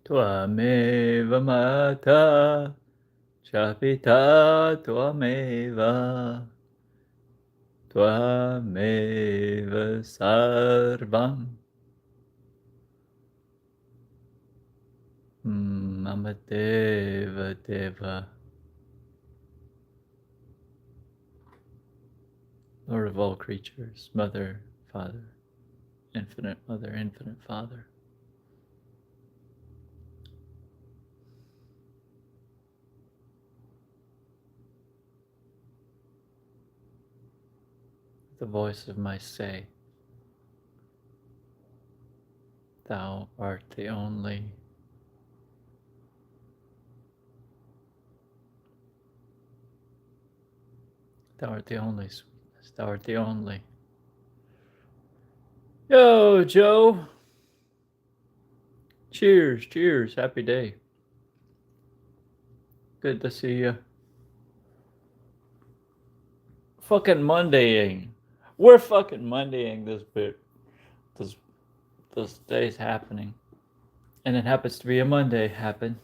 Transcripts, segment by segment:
Tvameva Mata Chapita Tvameva Tvameva Sarvam Mama Deva Deva, Lord of all creatures, Mother, Father, Infinite Mother, Infinite Father. The voice of my say, Thou art the only. Thou art the only sweetness. Thou art the only. Yo, Joe. Cheers, cheers. Happy day. Good to see you. Fucking Mondaying. We're fucking Mondaying this bit. This day's happening. And it happens to be a Monday happen.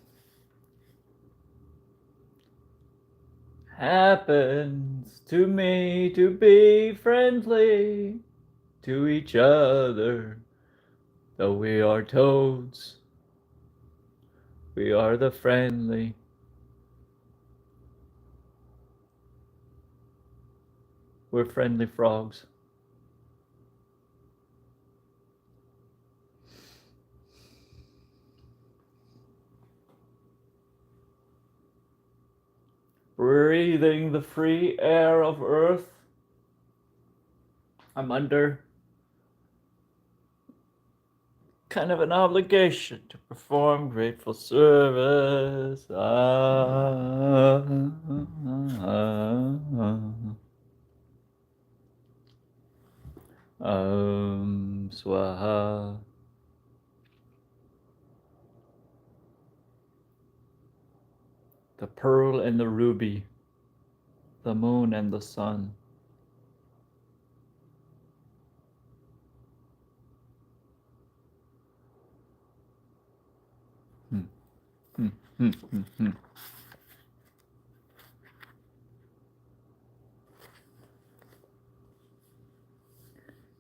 Happens to me to be friendly to each other. Though we are toads, we are the friendly. We're friendly frogs. Breathing the free air of Earth. I'm under kind of an obligation to perform grateful service. Swaha. The pearl and the ruby, the moon and the sun.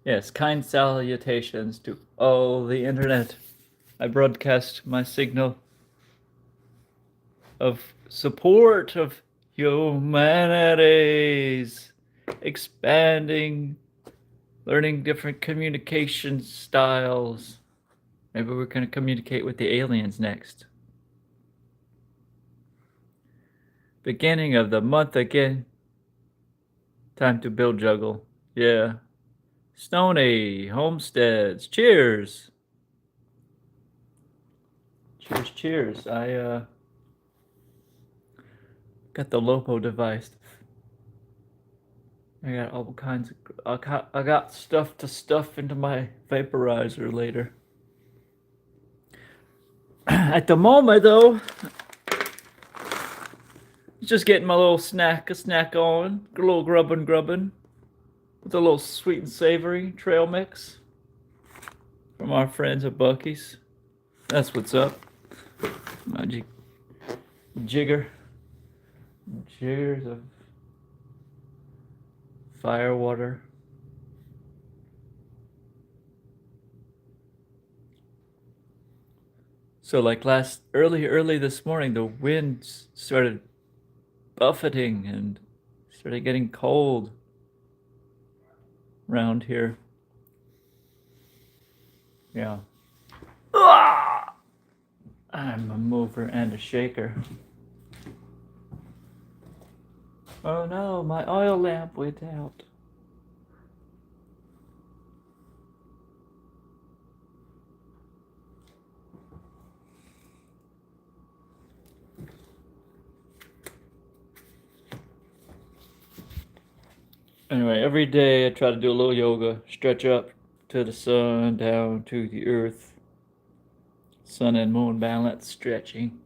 Yes, kind salutations to all the internet. I broadcast my signal of support of humanities, expanding, learning different communication styles. Maybe we're going to communicate with the aliens next. Beginning of the month again. Time to build juggle. Yeah. Stony, Homesteads. Cheers. Cheers, cheers. I got the Lopo device. I got all kinds of. I got stuff to stuff into my vaporizer later. At the moment, though, just getting my little snack on, a little grubbin, with a little sweet and savory trail mix from our friends at Bucky's. That's what's up. My jiggers of fire water. So like early this morning, the wind started buffeting and started getting cold around here. Yeah. I'm a mover and a shaker. Oh no, my oil lamp went out. Anyway, every day I try to do a little yoga, stretch up to the sun, down to the earth. Sun and moon balance, stretching.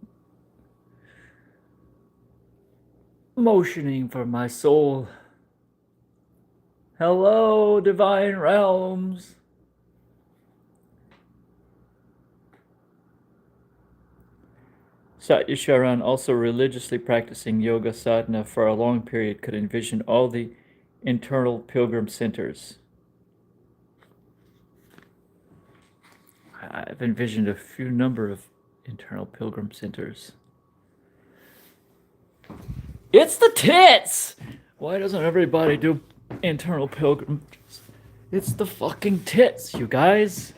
Motioning for my soul. Hello, divine realms. Satyasharan, also religiously practicing yoga sadhana for a long period, could envision all the internal pilgrim centers. I've envisioned a few number of internal pilgrim centers. It's the tits! Why doesn't everybody do internal pilgrims? It's the fucking tits, you guys.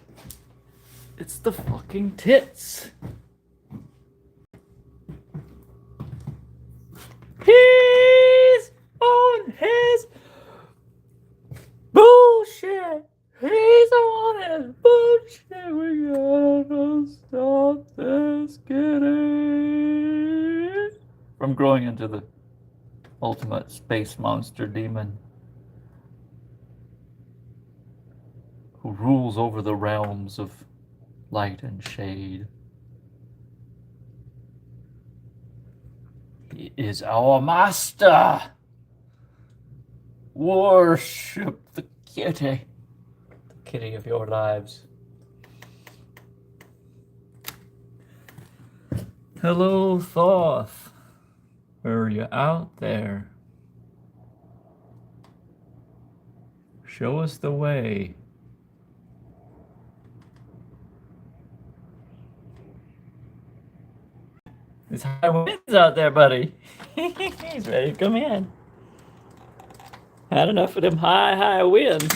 It's the fucking tits. He's on his bullshit. He's on his bullshit. We gotta stop this kitty from growing into the ultimate space monster demon who rules over the realms of light and shade. He is our master. Worship the kitty of your lives. Hello, Thoth. Are you out there? Show us the way. There's high winds out there, buddy. He's ready to come in. Had enough of them high winds.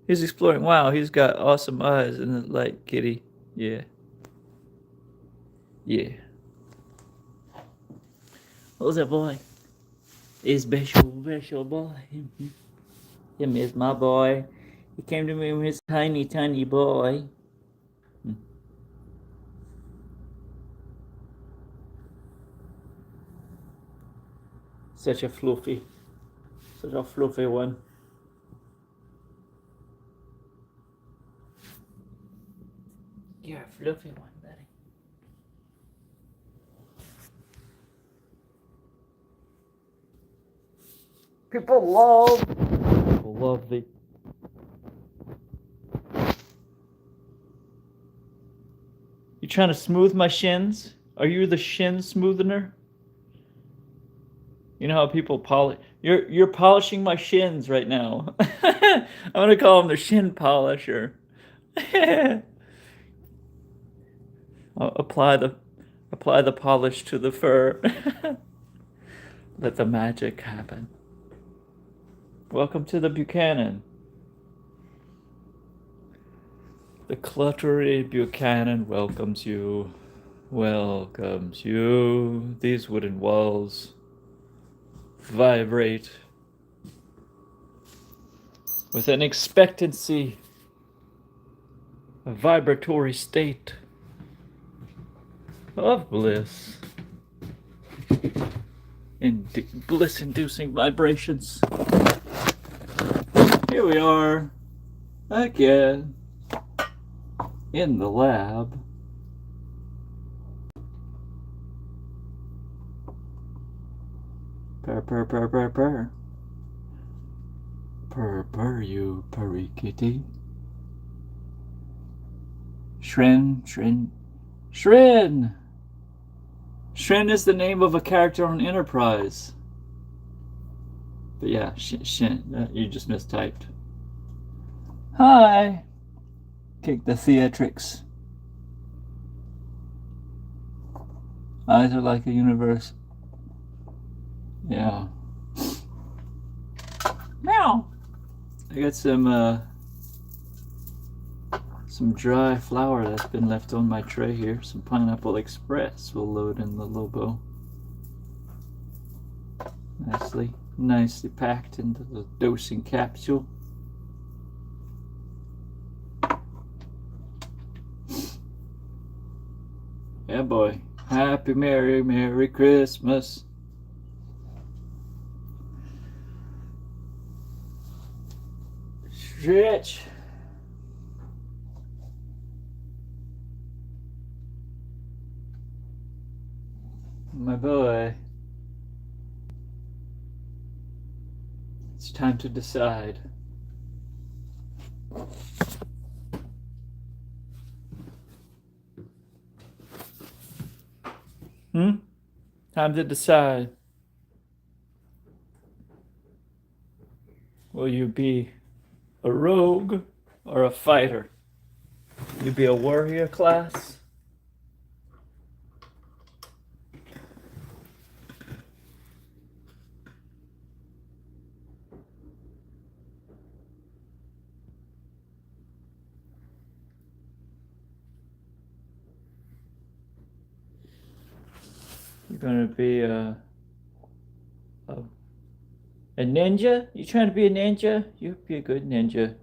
He's exploring. Wow, he's got awesome eyes in the light, kitty. Yeah. Yeah. Who's that boy? Is special boy. Him is my boy. He came to me with his tiny boy. Such a fluffy one. You're a fluffy one, buddy. People love the You trying to smooth my shins? Are you the shin smoothener? You know how people polish. You're polishing my shins right now. I'm gonna call him the shin polisher. I'll apply the polish to the fur. Let the magic happen. Welcome to the Buchanan. The cluttery Buchanan welcomes you. Welcomes you. These wooden walls vibrate with an expectancy, a vibratory state of bliss, bliss-inducing vibrations. Here we are again in the lab. Purr. Purr, you purry kitty. Shrin. Shrin is the name of a character on Enterprise. But yeah, Shin, you just mistyped. Hi. Kick the theatrics. Eyes are like a universe. Yeah. Meow. I got some dry flour that's been left on my tray here. Some Pineapple Express will load in the Lobo. Nicely packed into the dosing capsule. Yeah, boy. Happy Merry Christmas. Stretch. My boy. It's time to decide. Time to decide. Will you be a rogue or a fighter? You be a warrior class? You're gonna be a ninja? You trying to be a ninja? You'd be a good ninja.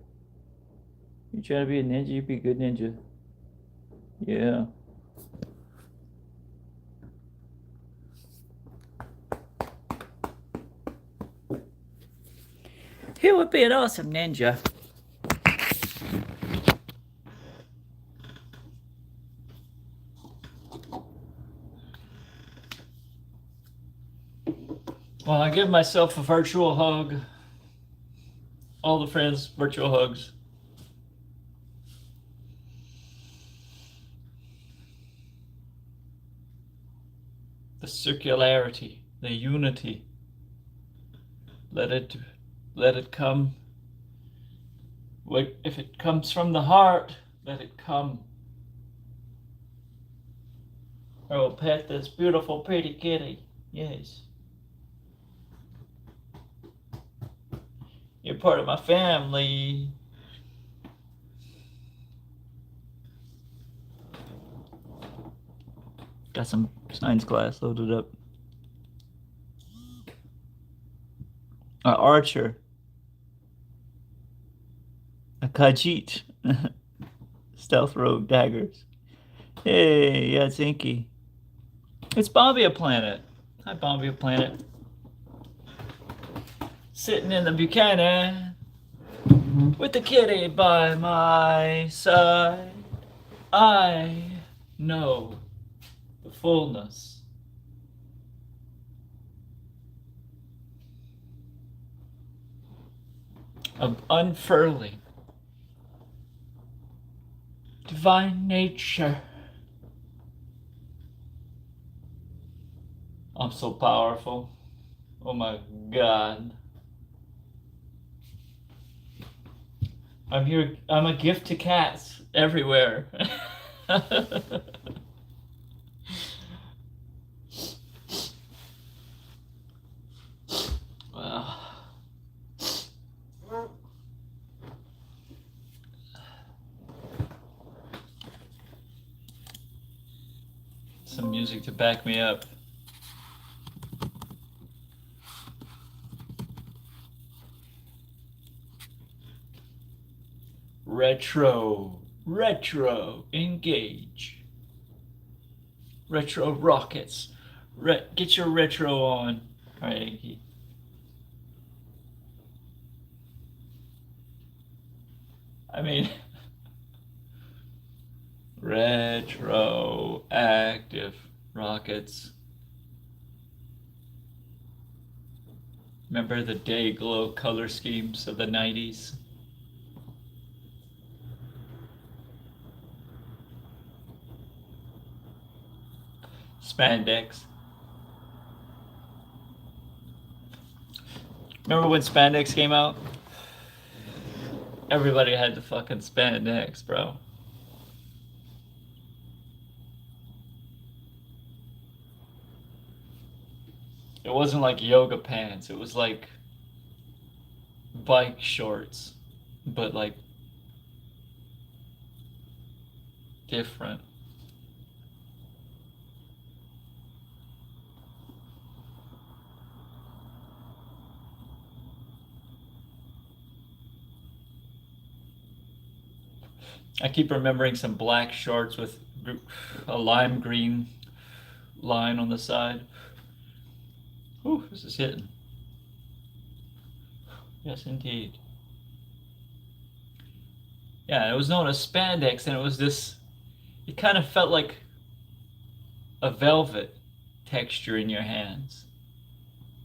You trying to be a ninja? You'd be a good ninja. Yeah. He would be an awesome ninja. Well, I give myself a virtual hug. All the friends, virtual hugs. The circularity, the unity. Let it come. If it comes from the heart, let it come. I will pet this beautiful, pretty kitty. Yes. You're part of my family. Got some science class loaded up. Archer. A Khajiit. Stealth rogue daggers. Hey, yeah, it's Inky. It's Bombia Planet. Hi, Bombia Planet. Sitting in the Buchanan with the kitty by my side. I know the fullness of unfurling divine nature. I'm so powerful. Oh my God. I'm here. I'm a gift to cats everywhere. Wow. Some music to back me up. Retro, engage. Retro rockets. Get your retro on. All right, Inky. I mean, retroactive rockets. Remember the day glow color schemes of the 90s? Spandex. Remember when spandex came out? Everybody had the fucking spandex, bro. It wasn't like yoga pants. It was like bike shorts, but like different. I keep remembering some black shorts with a lime green line on the side. Ooh, this is hitting. Yes, indeed. Yeah, it was known as spandex, and it was this. It kind of felt like a velvet, texture in your hands.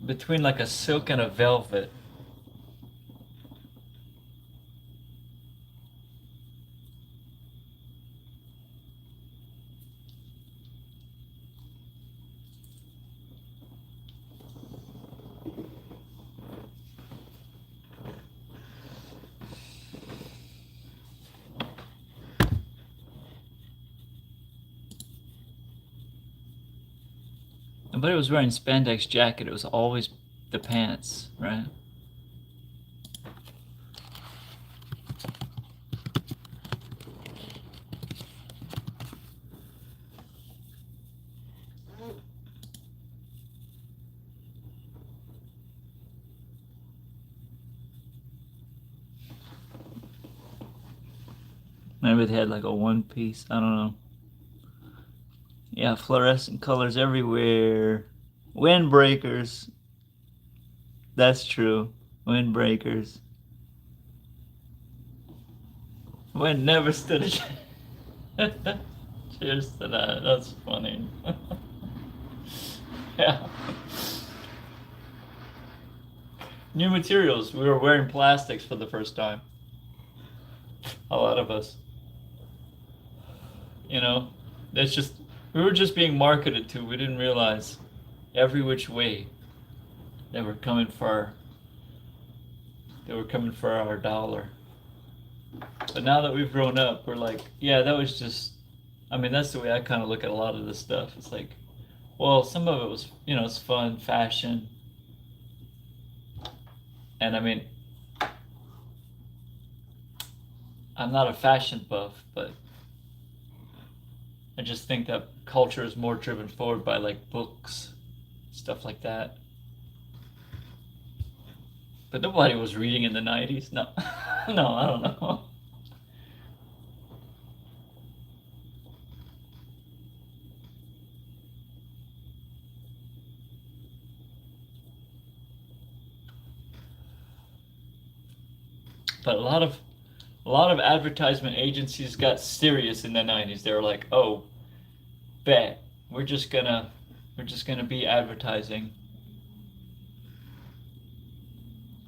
Between like a silk and a velvet. Nobody was wearing spandex jacket, it was always the pants, right? Maybe they had like a one piece, I don't know. Yeah, fluorescent colors everywhere. Windbreakers. That's true. Windbreakers. Wind never stood a chance. Cheers to that. That's funny. Yeah. New materials. We were wearing plastics for the first time. A lot of us. You know, it's just, we were just being marketed to. We didn't realize every which way they were coming for our dollar. But now that we've grown up, we're like, yeah, that was just, I mean, that's the way I kind of look at a lot of this stuff. It's like, well, some of it was, you know, it's fun, fashion. And I mean, I'm not a fashion buff, but I just think that culture is more driven forward by like books, stuff like that. But nobody was reading in the 90s. No, no, I don't know. But a lot of advertisement agencies got serious in the 90s. They were like, "Oh, bet we're just gonna be advertising.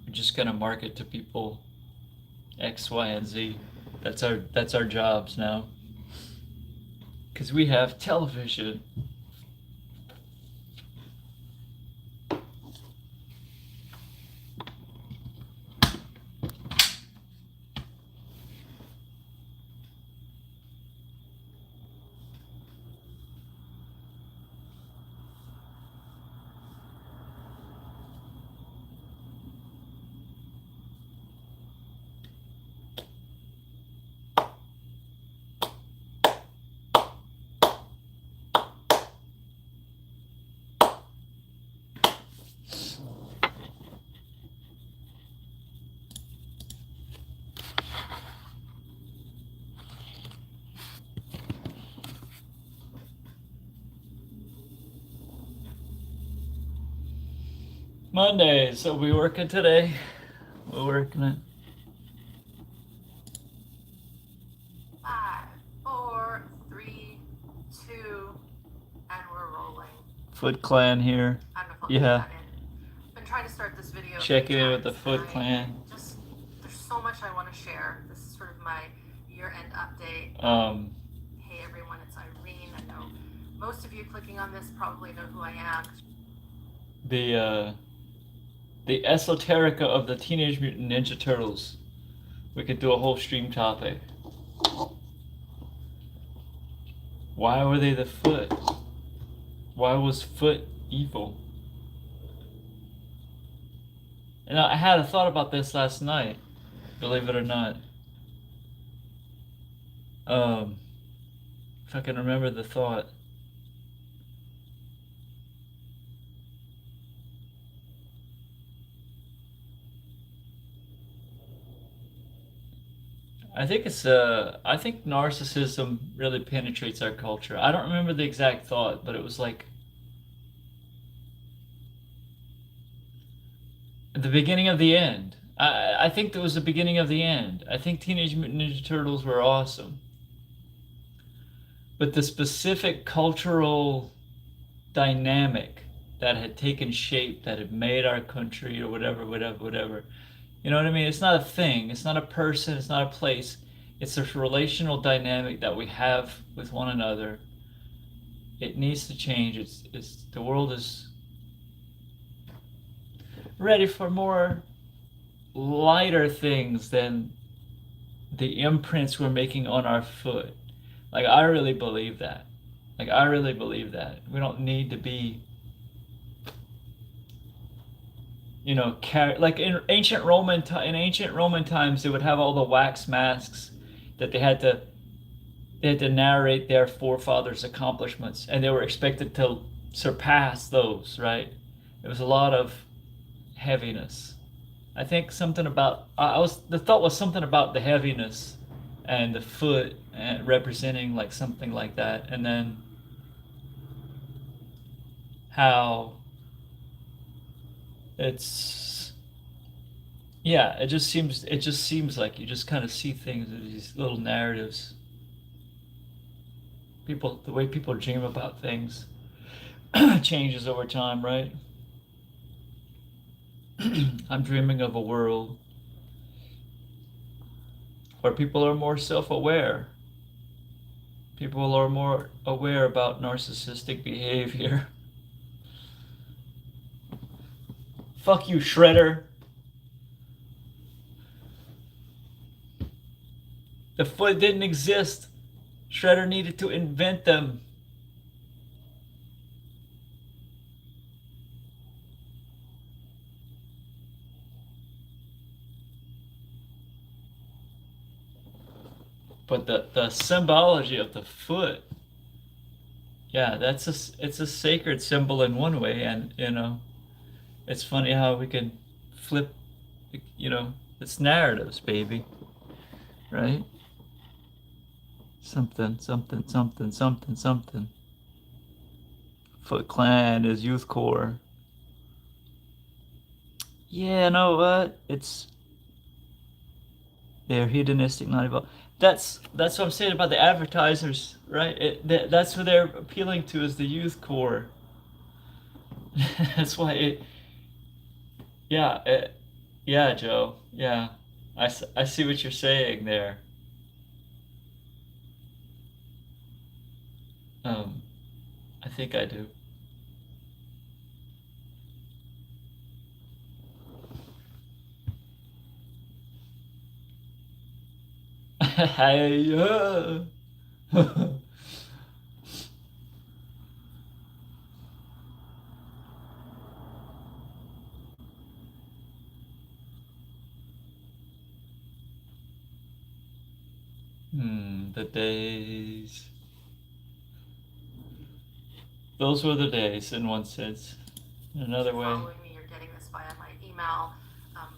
We're just gonna market to people X, Y, and Z. That's our jobs now. Because we have television." Monday, so we working today. We're working it. 5, 4, 3, 2, and we're rolling. Foot Clan here. I don't know if I'll Yeah. that in. I've been trying to start this video. Checking in with the times, Foot and Clan. Just there's so much I want to share. This is sort of my year-end update. Hey everyone, it's Irene. I know most of you clicking on this probably know who I am. The esoterica of the Teenage Mutant Ninja Turtles. We could do a whole stream topic. Why were they the Foot? Why was Foot evil? And I had a thought about this last night, believe it or not. If I can remember the thought. I think I think narcissism really penetrates our culture. I don't remember the exact thought, but it was like the beginning of the end. I think that was the beginning of the end. I think Teenage Mutant Ninja Turtles were awesome. But the specific cultural dynamic that had taken shape, that had made our country, or whatever, whatever. You know what I mean? It's not a thing, it's not a person, it's not a place. It's a relational dynamic that we have with one another. It needs to change. It's the world is ready for more lighter things than the imprints we're making on our foot. Like, I really believe that. Like, I really believe that. We don't need to be, you know, like in ancient Roman times, they would have all the wax masks that they had to narrate their forefathers' accomplishments, and they were expected to surpass those, right? There was a lot of heaviness. I think something about the thought was something about the heaviness and the foot and representing like something like that, and then how it's, yeah, it just seems like you just kind of see things as these little narratives. The way people dream about things changes over time, right? I'm dreaming of a world where people are more self-aware. People are more aware about narcissistic behavior. Fuck you, Shredder. The foot didn't exist. Shredder needed to invent them. But the symbology of the foot, yeah, it's a sacred symbol in one way, and you know, it's funny how we can flip, you know, it's narratives, baby, right? Something. Foot Clan is Youth Corps. Yeah, know what? They're hedonistic, not evolved. That's what I'm saying about the advertisers, right? That's what they're appealing to, is the Youth Corps. That's why yeah, Joe. Yeah, I see what you're saying there. Um, I think I do. Hey, the days. Those were the days, in one sense. In another way, Following me, you're getting this via my email,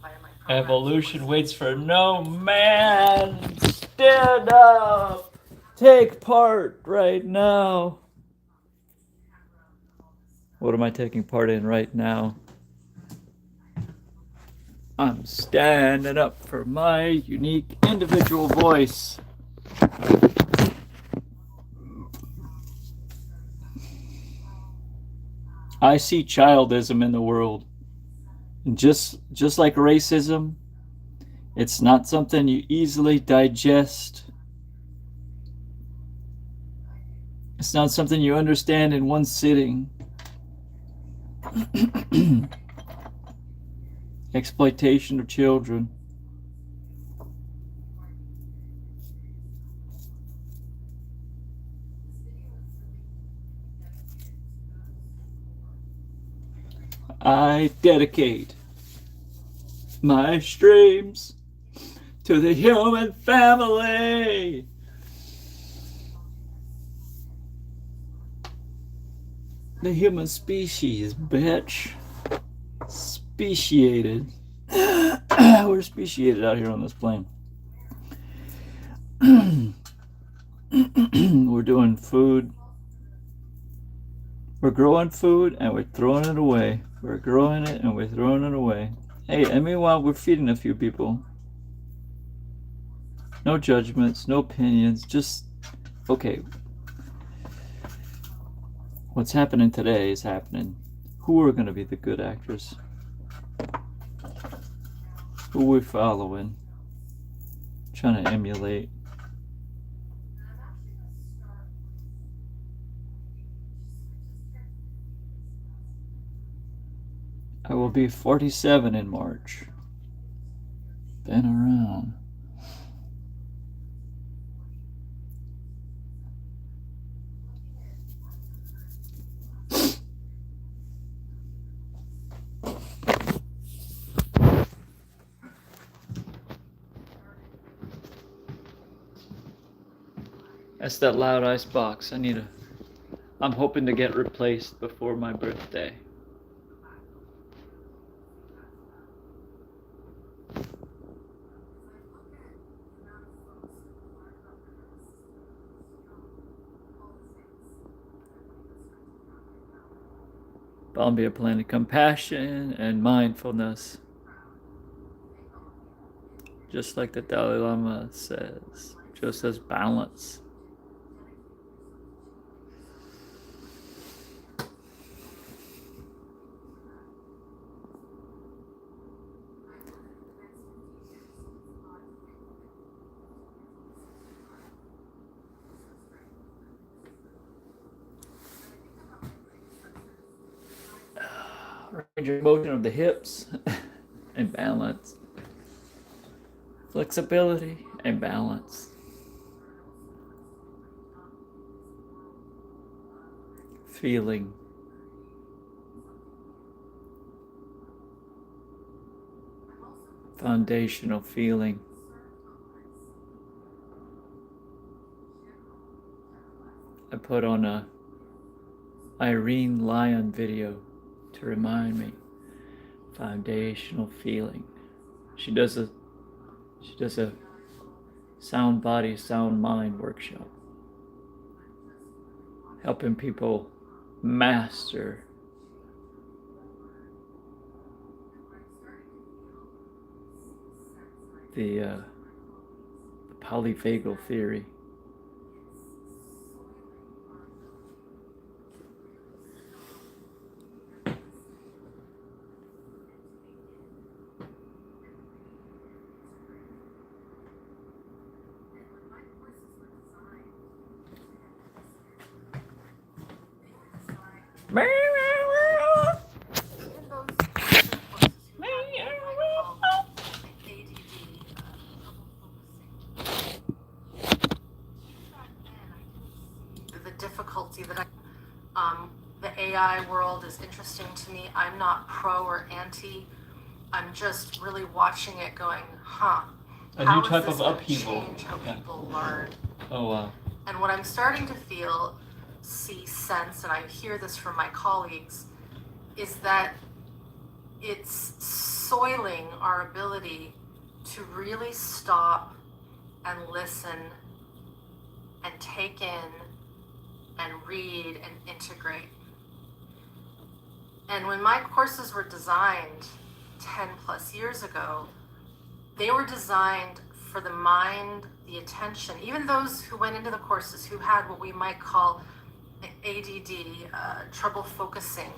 via my program. evolution waits for no man. Stand up. Take part right now. What am I taking part in right now? I'm standing up for my unique individual voice. I see childism in the world. And just like racism, it's not something you easily digest. It's not something you understand in one sitting. Exploitation of children. I dedicate my streams to the human family. The human species, bitch. Speciated. We're speciated out here on this plane. We're doing food. We're growing food and we're throwing it away. We're growing it and we're throwing it away. Hey, and meanwhile, we're feeding a few people. No judgments, no opinions, just, okay. what's happening today is happening. Who are going to be the good actors? Who we're following, trying to emulate. I will be 47 in March. Been around. That's that loud ice box. I'm hoping to get replaced before my birthday. Bombay Planet Compassion and Mindfulness. Just like the Dalai Lama says. Just says balance. Range of motion of the hips and balance. Flexibility and balance. Feeling. Foundational feeling. I put on a Irene Lyon video to remind me. Foundational feeling. She does a sound body, sound mind workshop, helping people master the polyvagal theory. The difficulty that the AI world is interesting to me. I'm not pro or anti. I'm just really watching it going, A how new is type this of gonna upheaval. change how Yeah. people learn? Oh wow. And what I'm starting to feel, see, sense, and I hear this from my colleagues, is that it's soiling our ability to really stop and listen and take in and read and integrate. And when my courses were designed 10 plus years ago, they were designed for the mind, the attention, even those who went into the courses who had what we might call ADD, trouble focusing.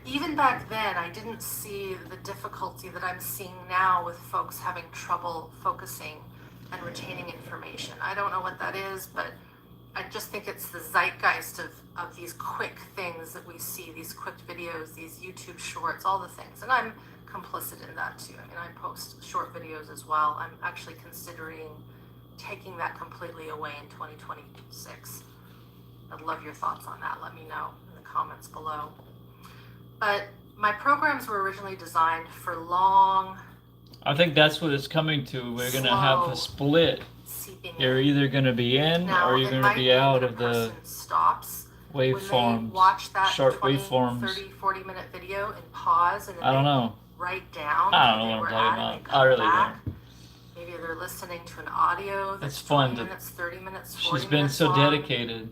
Even back then, I didn't see the difficulty that I'm seeing now with folks having trouble focusing and retaining information. I don't know what that is, but I just think it's the zeitgeist of these quick things that we see, these quick videos, these YouTube shorts, all the things. And I'm complicit in that too. I mean, I post short videos as well. I'm actually considering taking that completely away in 2026. I'd love your thoughts on that. Let me know in the comments below. But my programs were originally designed for long. I think that's what it's coming to. We're going to have a split. You're either going to be in now, or you're going to be out of the stops waveforms, watch that short 20, waveforms. 30, 40 minute video and pause and then I don't know. write down. I don't know what I'm talking about. I really don't. Maybe they're listening to an audio that's fun 20 minutes, 30 minutes, 40 She's been minutes so long. dedicated.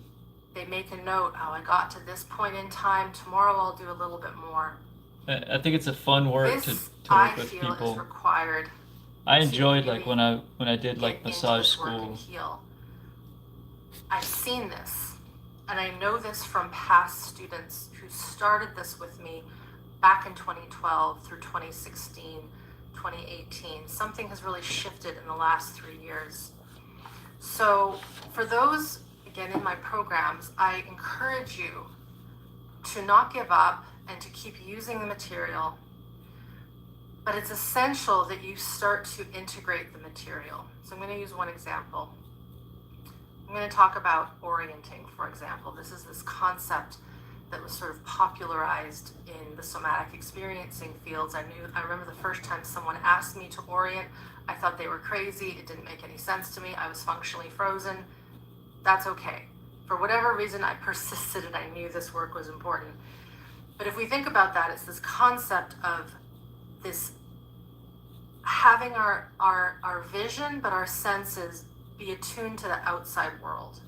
They make a note, I got to this point in time, tomorrow I'll do a little bit more. I think it's a fun work This, to work I with feel, people. is required. I enjoyed really like when I did like get into massage this work and school. heal. I've seen this. and I know this from past students who started this with me back in 2012 through 2016, 2018. Something has really shifted in the last 3 years. So for those, again, in my programs, I encourage you to not give up and to keep using the material. But it's essential that you start to integrate the material. So I'm going to use one example. I'm going to talk about orienting, for example. This is this concept that was sort of popularized in the somatic experiencing fields. I remember the first time someone asked me to orient, I thought they were crazy. It didn't make any sense to me. I was functionally frozen. That's okay. For whatever reason, I persisted and I knew this work was important. But if we think about that, it's this concept of this having our vision, but our senses be attuned to the outside world.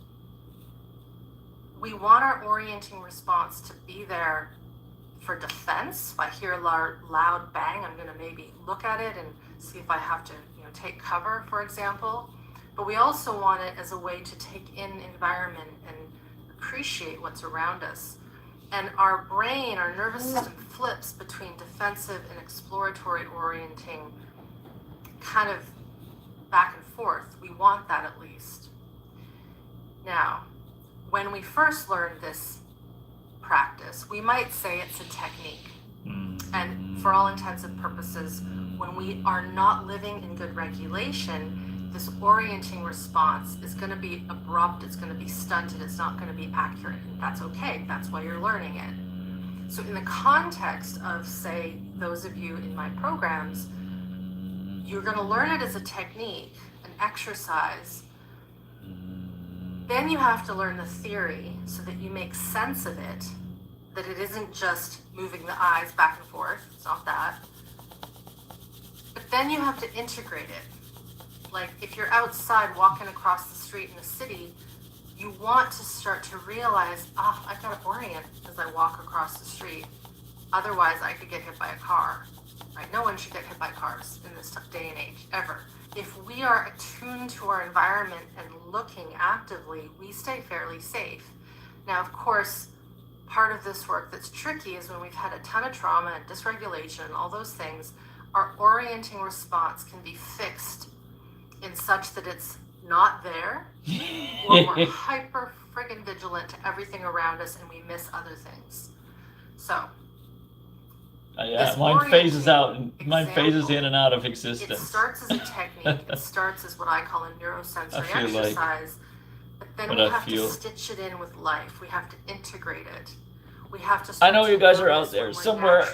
We want our orienting response to be there for defense. If I hear a loud bang, I'm going to maybe look at it and see if I have to, take cover, for example. But we also want it as a way to take in environment and appreciate what's around us. And our brain, our nervous system flips between defensive and exploratory orienting, kind of back and forth. We want that at least. Now, when we first learned this practice, we might say it's a technique. And for all intents and purposes, when we are not living in good regulation, this orienting response is going to be abrupt, it's going to be stunted, it's not going to be accurate. And that's okay. That's why you're learning it. So in the context of, say, those of you in my programs, you're going to learn it as a technique, an exercise. Then you have to learn the theory so that you make sense of it, that it isn't just moving the eyes back and forth. It's not that. But then you have to integrate it. Like if you're outside walking across the street in the city, you want to start to realize, I've got to orient as I walk across the street. Otherwise, I could get hit by a car. Right? No one should get hit by cars in this day and age, ever. If we are attuned to our environment and looking actively, we stay fairly safe. Now, of course, part of this work that's tricky is when we've had a ton of trauma and dysregulation and all those things, our orienting response can be fixed in such that it's not there, or we're hyper friggin' vigilant to everything around us and we miss other things. So, yeah, mine phases out, and mine phases in and out of existence. It starts as a technique. It starts as what I call a neurosensory exercise, but then we have to stitch it in with life. We have to integrate it. We have to. I know you guys are out there somewhere.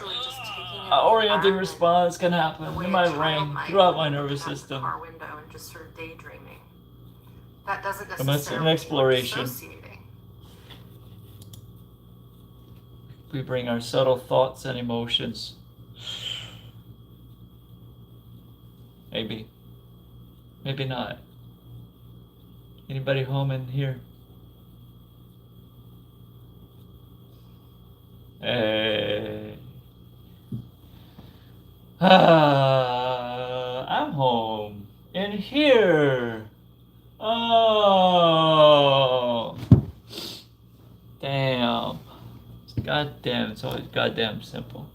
Orienting response can happen in my brain, throughout my nervous system. Car window and just sort of daydreaming. That doesn't It's necessarily an exploration. associating. We bring our subtle thoughts and emotions. Maybe. Maybe not. Anybody home in here? Hey. I'm home. In here. Oh. Damn. Goddamn, it's always goddamn simple.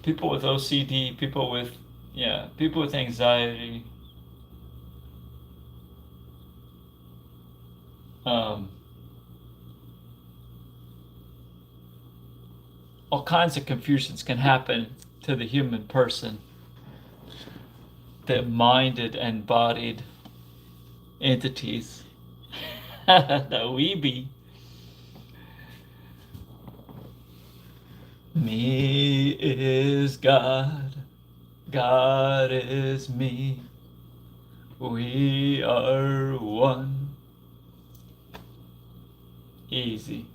People with OCD, people with anxiety. All kinds of confusions can happen to the human person. The minded and bodied entities that we be. Me is God, God is me, we are one. Easy.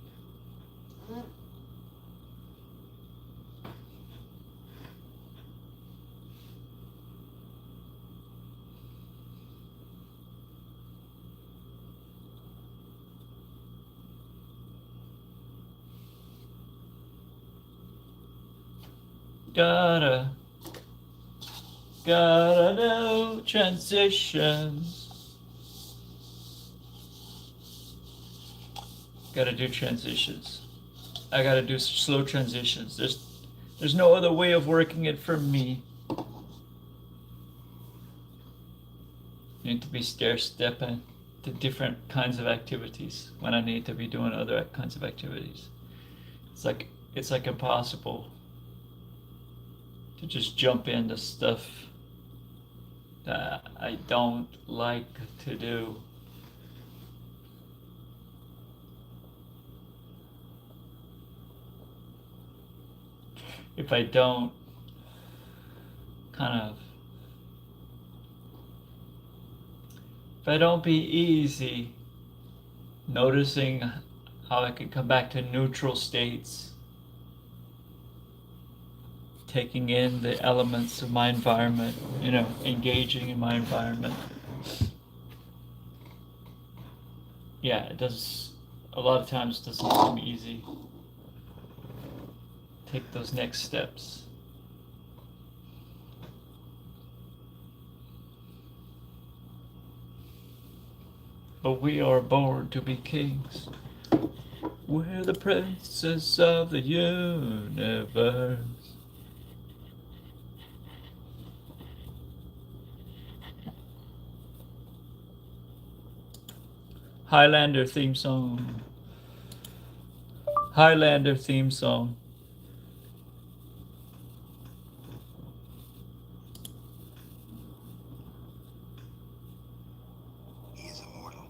Gotta Gotta do transitions. Gotta do transitions. I gotta do slow transitions. There's no other way of working it for me. Need to be stair stepping to different kinds of activities when I need to be doing other kinds of activities. It's like impossible to just jump into stuff that I don't like to do. If I don't kind of if I don't be easy noticing how I can come back to neutral states, taking in the elements of my environment, engaging in my environment. Yeah, it does, a lot of times doesn't seem easy. Take those next steps. But we are born to be kings. We're the princes of the universe. Highlander theme song. Highlander theme song. He is immortal.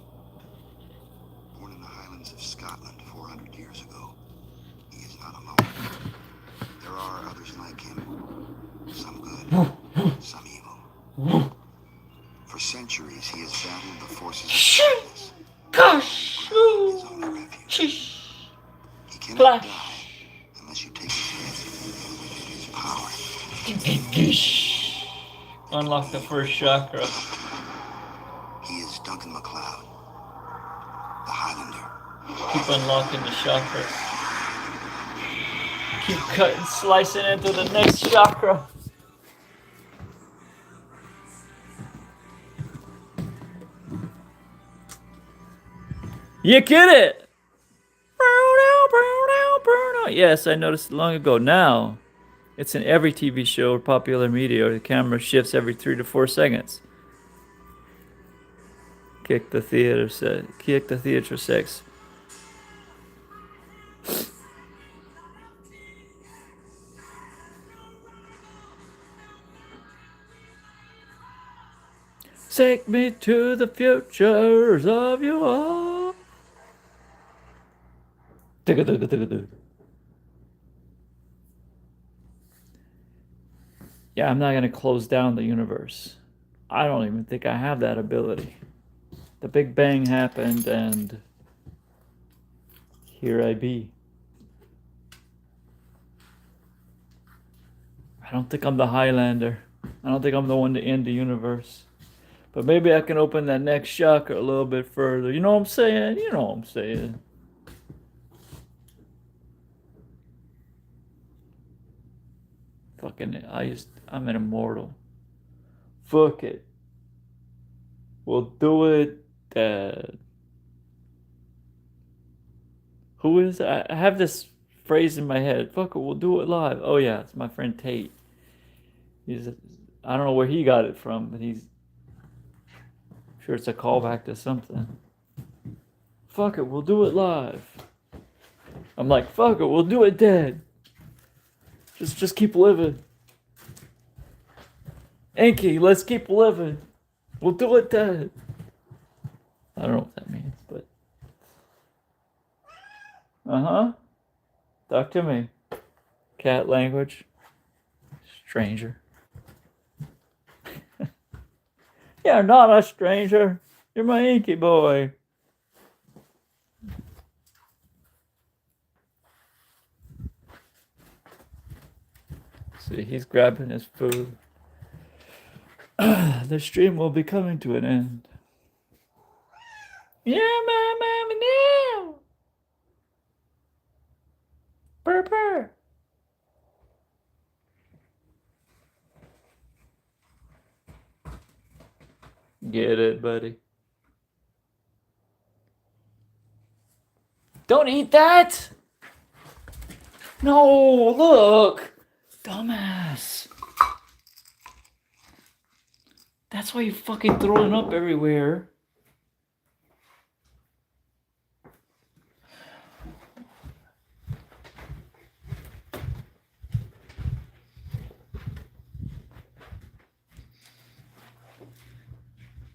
Born in the Highlands of Scotland 400 years ago. He is not alone. There are others like him. Some good, some evil. For centuries, he has battled the forces of darkness. Gosh! His only refuge. He cannot Flash. die unless you take his head with his power. Unlock the first chakra. He is Duncan MacLeod, the Highlander. Keep unlocking the chakras. Keep cutting, slicing into the next chakra. You get it! Yes, I noticed it long ago. Now, it's in every TV show or popular media, or the camera shifts every 3 to 4 seconds. Kick the theater sex. Take me to the futures of you all. Yeah, I'm not going to close down the universe. I don't even think I have that ability. The Big Bang happened and here I be. I don't think I'm the Highlander. I don't think I'm the one to end the universe. But maybe I can open that next chakra a little bit further. You know what I'm saying? You know what I'm saying. Fucking, I'm an immortal. Fuck it. We'll do it, Dad. Who is, I have this phrase in my head. Fuck it, we'll do it live. Oh yeah, it's my friend Tate. I don't know where he got it from, but I'm sure it's a callback to something. Fuck it, we'll do it live. I'm like, fuck it, we'll do it dead. Just keep living. Enki, let's keep living. We'll do it dead. I don't know what that means, but. Talk to me. Cat language. Stranger. You're not a stranger. You're my Inky boy. See, he's grabbing his food. The stream will be coming to an end. Yeah, my mama now. Purr, purr. Get it, buddy. Don't eat that! No, look! Dumbass. That's why you're fucking throwing up everywhere.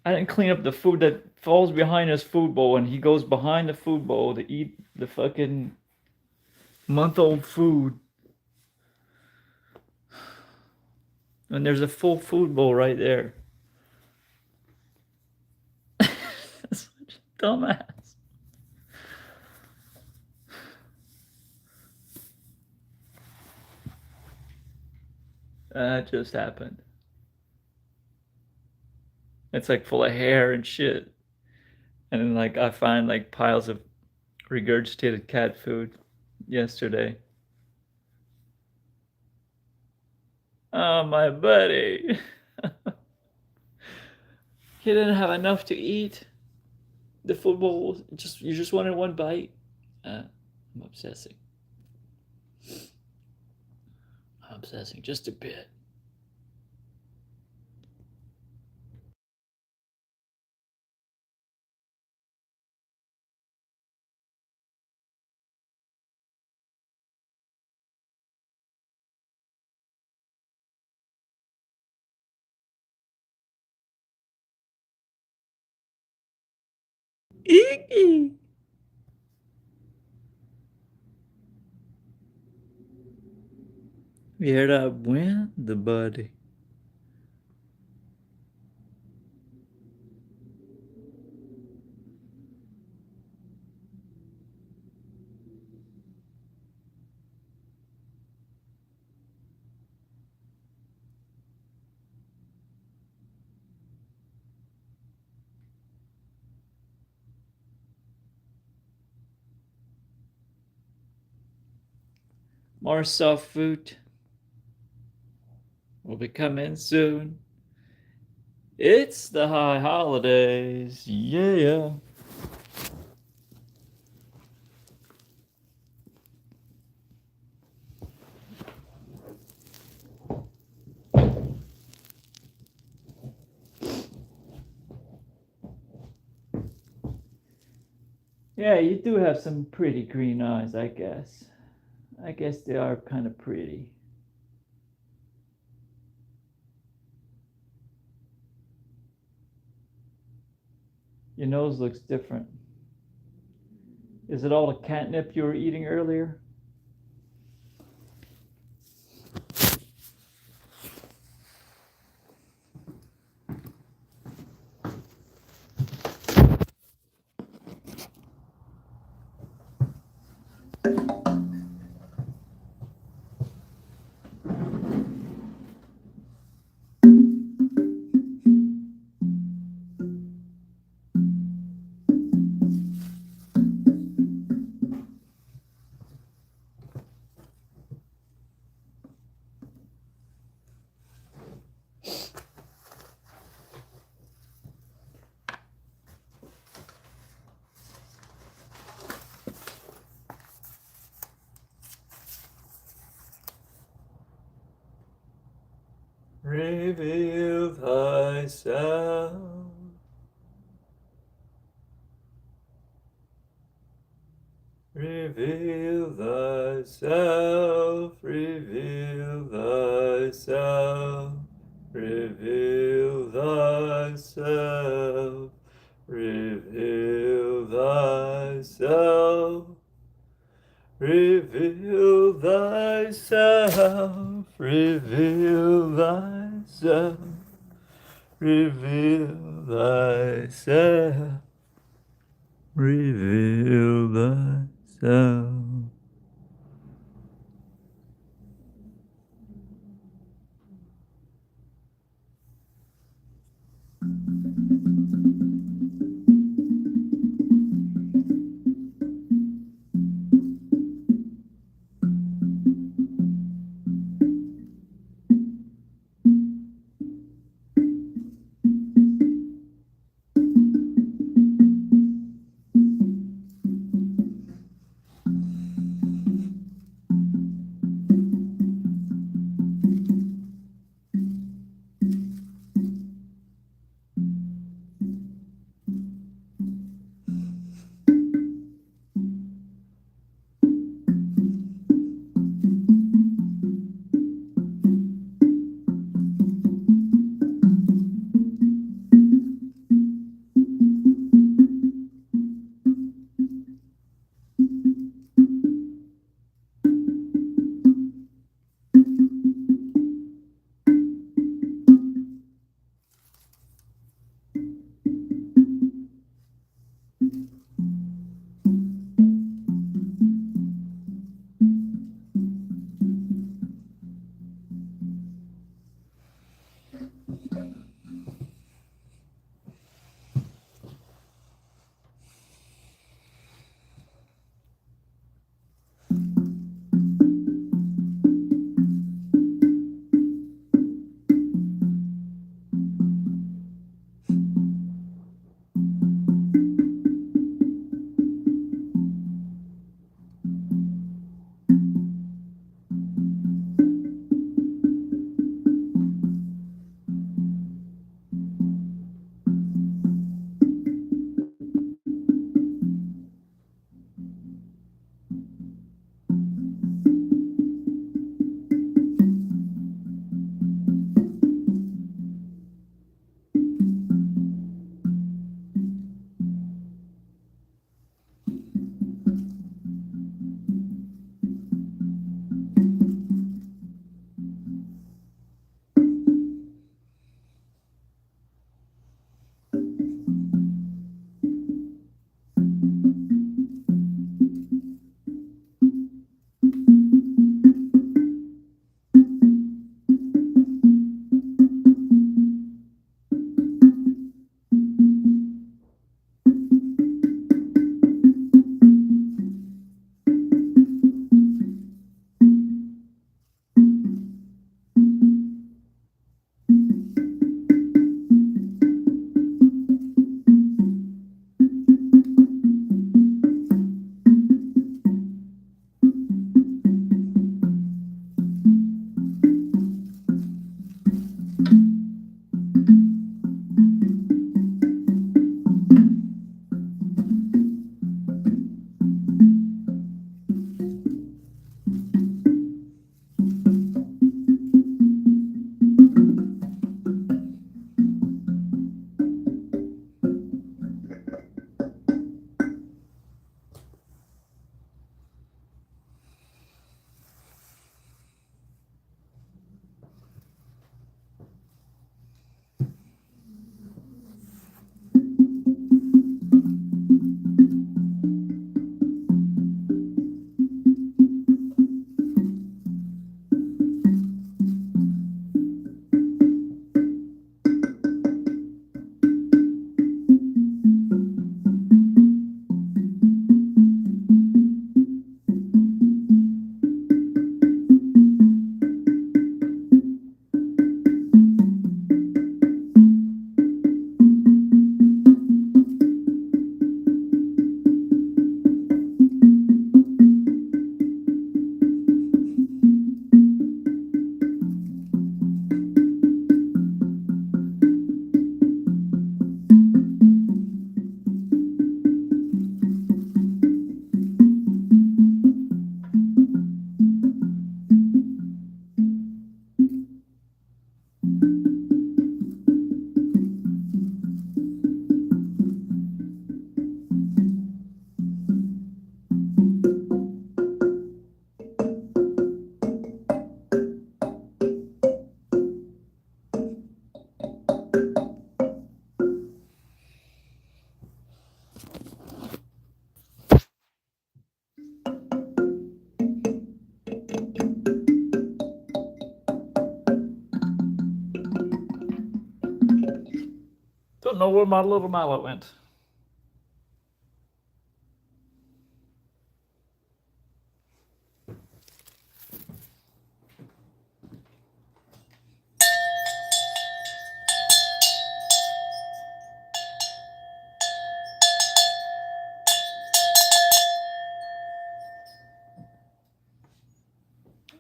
I didn't clean up the food that falls behind his food bowl, and he goes behind the food bowl to eat the fucking month-old food. And there's a full food bowl right there. Such a dumbass. That just happened. It's like full of hair and shit. And then like I find like piles of regurgitated cat food yesterday. Oh, my buddy. He didn't have enough to eat. The food bowl, you just wanted one bite. I'm obsessing. I'm obsessing just a bit. Iggy. You hear that wind, the buddy? More soft food will be coming soon. It's the high holidays, yeah. Yeah, you do have some pretty green eyes, I guess. I guess they are kind of pretty. Your nose looks different. Is it all the catnip you were eating earlier? Reveal thyself. Reveal thyself. Reveal thyself. Reveal thyself. Reveal thyself. Reveal thyself, reveal thyself, reveal thyself, reveal thyself. don't know where my little Milo went.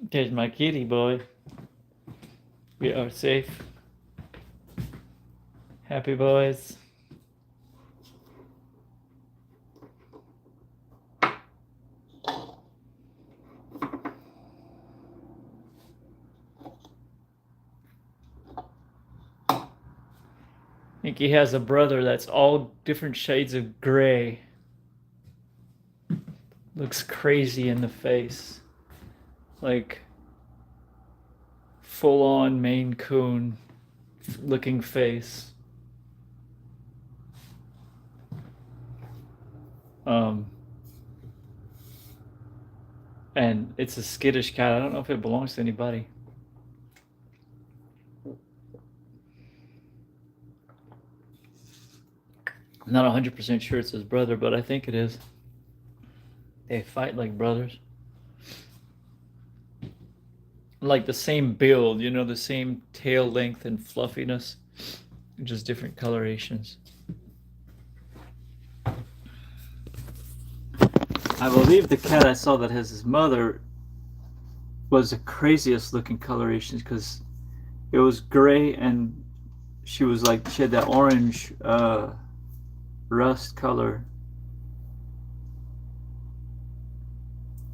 There's my kitty boy. We are safe. Happy boys. I think he has a brother that's all different shades of gray. Looks crazy in the face. Like full on Maine Coon looking face. And it's a skittish cat. I don't know if it belongs to anybody. I'm not 100% sure it's his brother, but I think it is. They fight like brothers. Like the same build, you know, the same tail length and fluffiness, just different colorations. I believe the cat I saw that has his mother was the craziest looking colorations because it was gray and she was like, she had that orange rust color.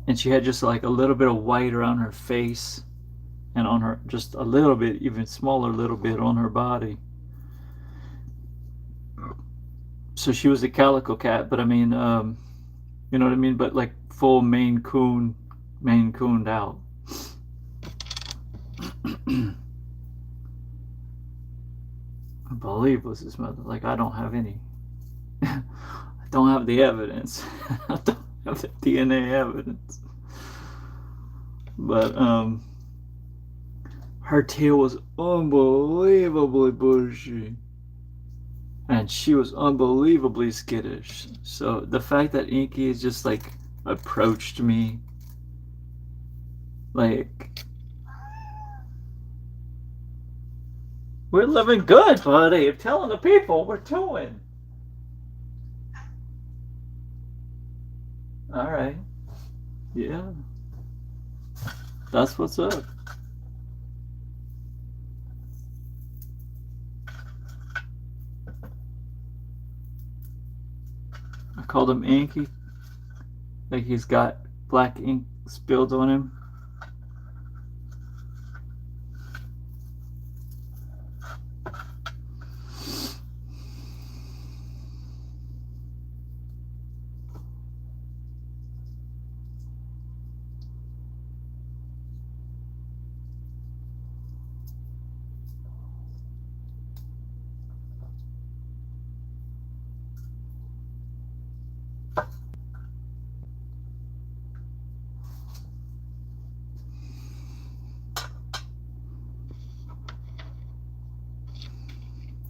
And she had just like a little bit of white around her face and on her, just a little bit, even smaller little bit on her body. So she was a calico cat, but I mean, you know what I mean? But like full Maine Cooned out. I believe was his mother. Like I don't have any. I don't have the evidence. I don't have the DNA evidence. But her tail was unbelievably bushy. And she was unbelievably skittish. So the fact that Inky is just like approached me, like, we're living good, buddy. I'm telling the people we're doing. All right. Yeah. That's what's up. I called him Inky. Like he's got black ink spilled on him.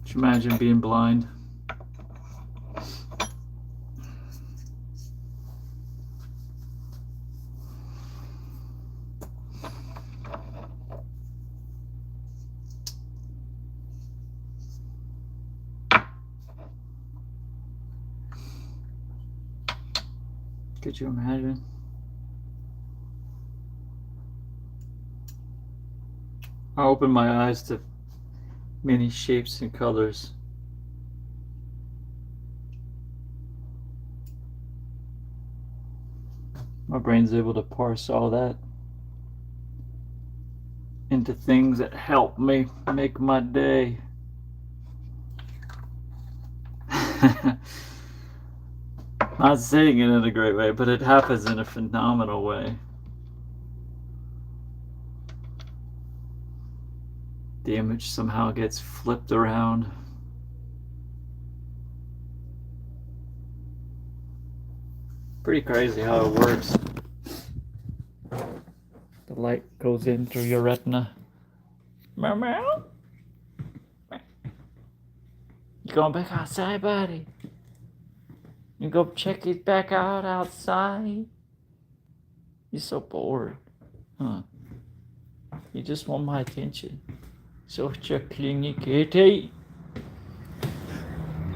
Could you imagine being blind? Could you imagine? I opened my eyes to many shapes and colors. My brain's able to parse all that into things that help me make my day. Not saying it in a great way, but it happens in a phenomenal way. The image somehow gets flipped around. Pretty crazy how it works. The light goes in through your retina. Meow meow. going back outside, buddy? You go check it back out outside? You're so bored. Huh? You just want my attention. Such a clingy kitty.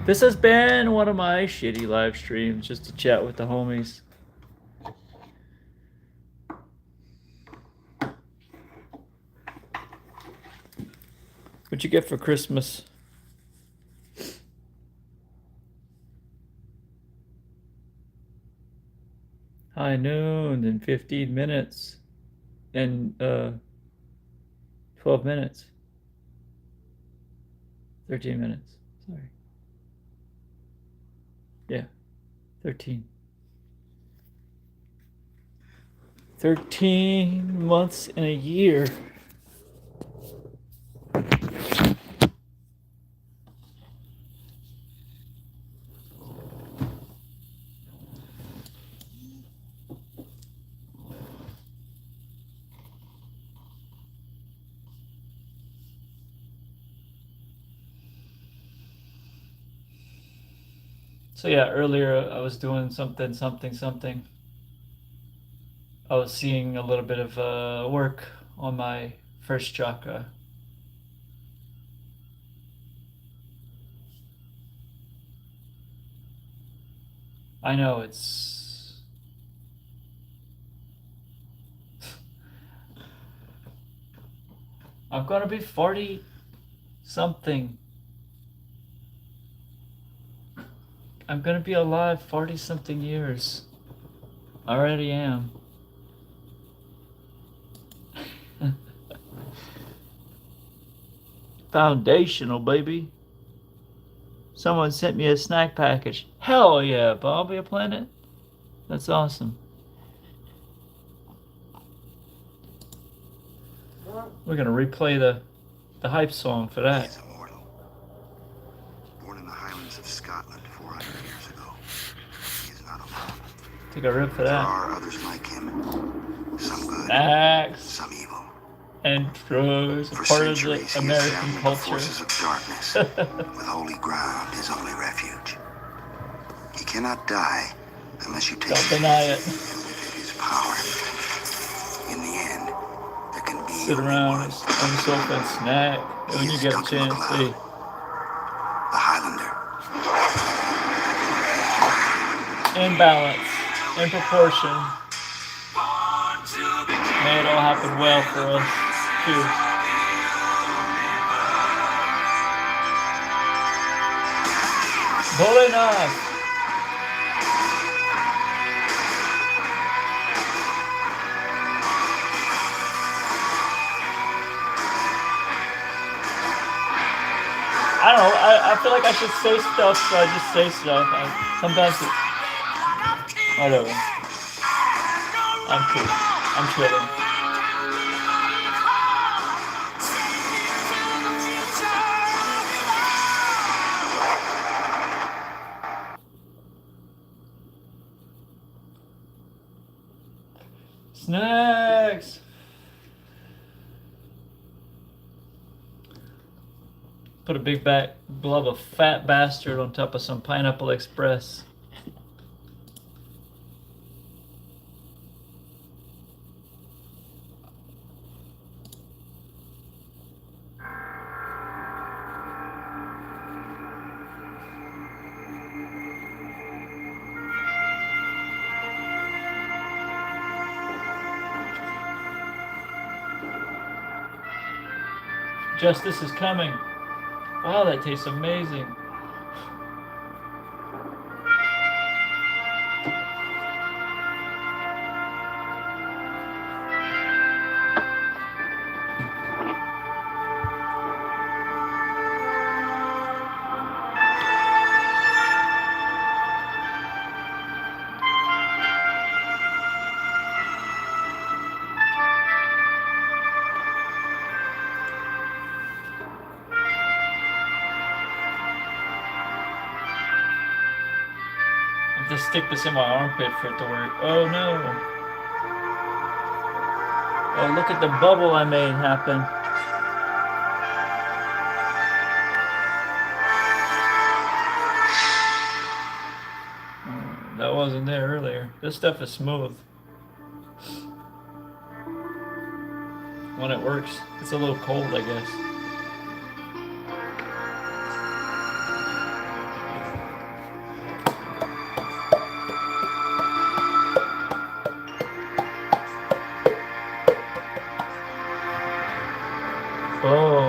This has been one of my shitty live streams just to chat with the homies. What'd you get for Christmas? High noon in 15 minutes and 12 minutes. 13 minutes. Sorry. Yeah. 13. 13 months in a year. So yeah, earlier I was doing something. I was seeing a little bit of work on my first chakra. I know it's I'm gonna be 40 something. I'm gonna be alive 40 something years. I already am. Foundational, baby. Someone sent me a snack package. Hell yeah, Bobby Planet. That's awesome. We're gonna replay the hype song for He that. is immortal. Born in the Highlands of Scotland 400 years ago. He is not alone. Take a rip for There that. are others like him. Some good, Snacks some evil. and drugs, For part of centuries, the he has American shambled the culture. forces of darkness, with holy ground his only refuge. He cannot die unless you take Don't deny it. and with it his power. In the end, there can be Sit only around one. on the sofa and snack when you get a chance. See, The Highlander. in balance, in proportion. May it all happen well for us. Cheers. Volenas. I don't know. I feel like I should say stuff, so I just say stuff. Sometimes whatever. I'm cool. I'm chilling. Snacks. Put a big blob of fat bastard on top of some Pineapple Express. Justice is coming. Wow, that tastes amazing. Just stick this in my armpit for it to work. Oh no. Oh, look at the bubble I made happen. wasn't there earlier. This stuff is smooth. When it works, it's a little cold, I guess. Boom.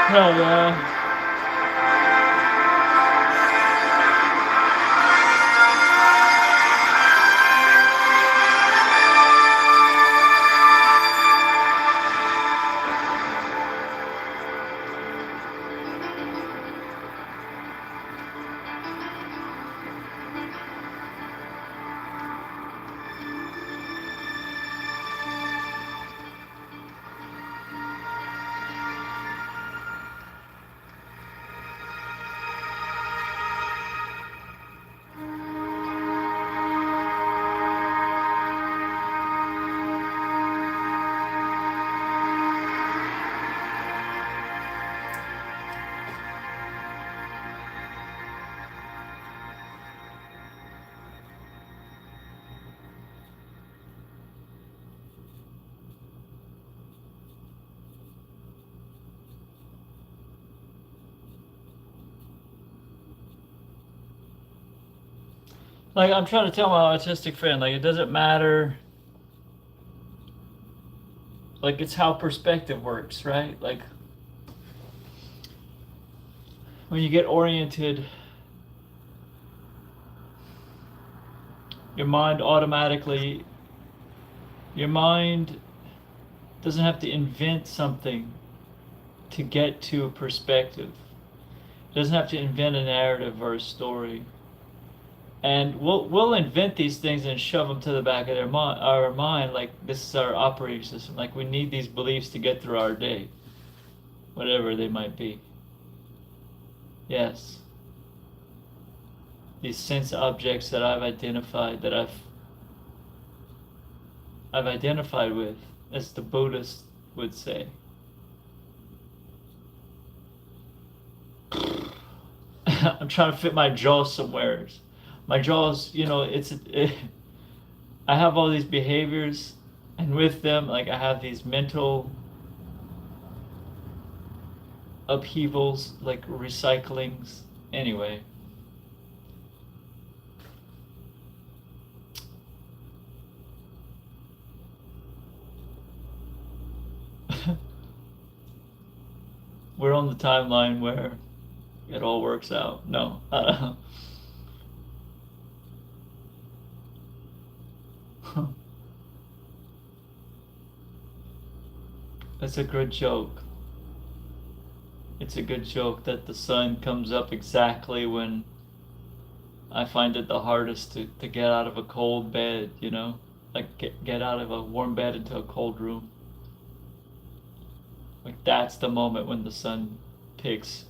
Hell yeah. Like, I'm trying to tell my autistic friend, like, it doesn't matter. Like, it's how perspective works, right? Like, when you get oriented, your mind doesn't have to invent something to get to a perspective. It doesn't have to invent a narrative or a story. And we'll invent these things and shove them to the back of our mind, like this is our operating system. Like we need these beliefs to get through our day. whatever they might be. Yes. These sense objects that I've identified, that I've identified with, as the Buddhist would say. I'm trying to fit my jaw somewhere. My jaw's, I have all these behaviors, and with them, like, I have these mental upheavals, like recyclings. Anyway. We're on the timeline where it all works out. No. That's a good joke. It's a good joke that the sun comes up exactly when I find it the hardest to get out of a cold bed, Like get out of a warm bed into a cold room. Like that's the moment when the sun picks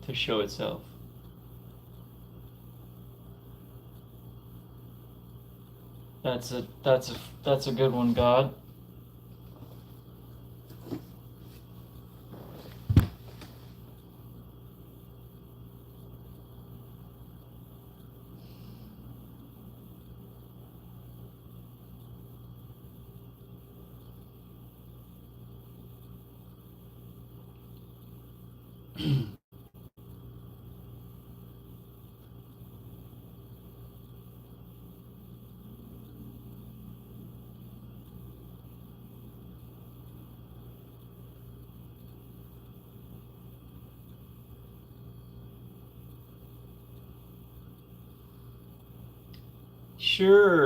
to show itself. That's a good one, God.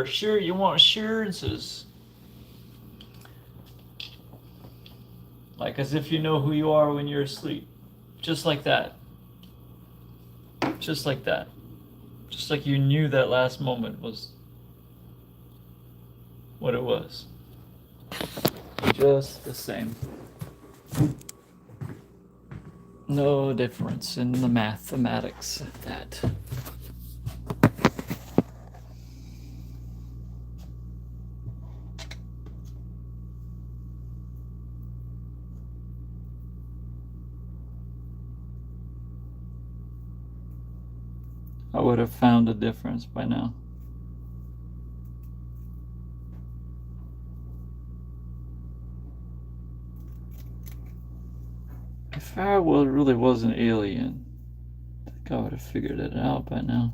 Sure, you want assurances. Like as if you know who you are when you're asleep. Just like that. Just like that. Just like you knew that last moment was what it was. Just the same. No difference in the mathematics of that. I would have found a difference by now. If I really was an alien, I think I would have figured it out by now.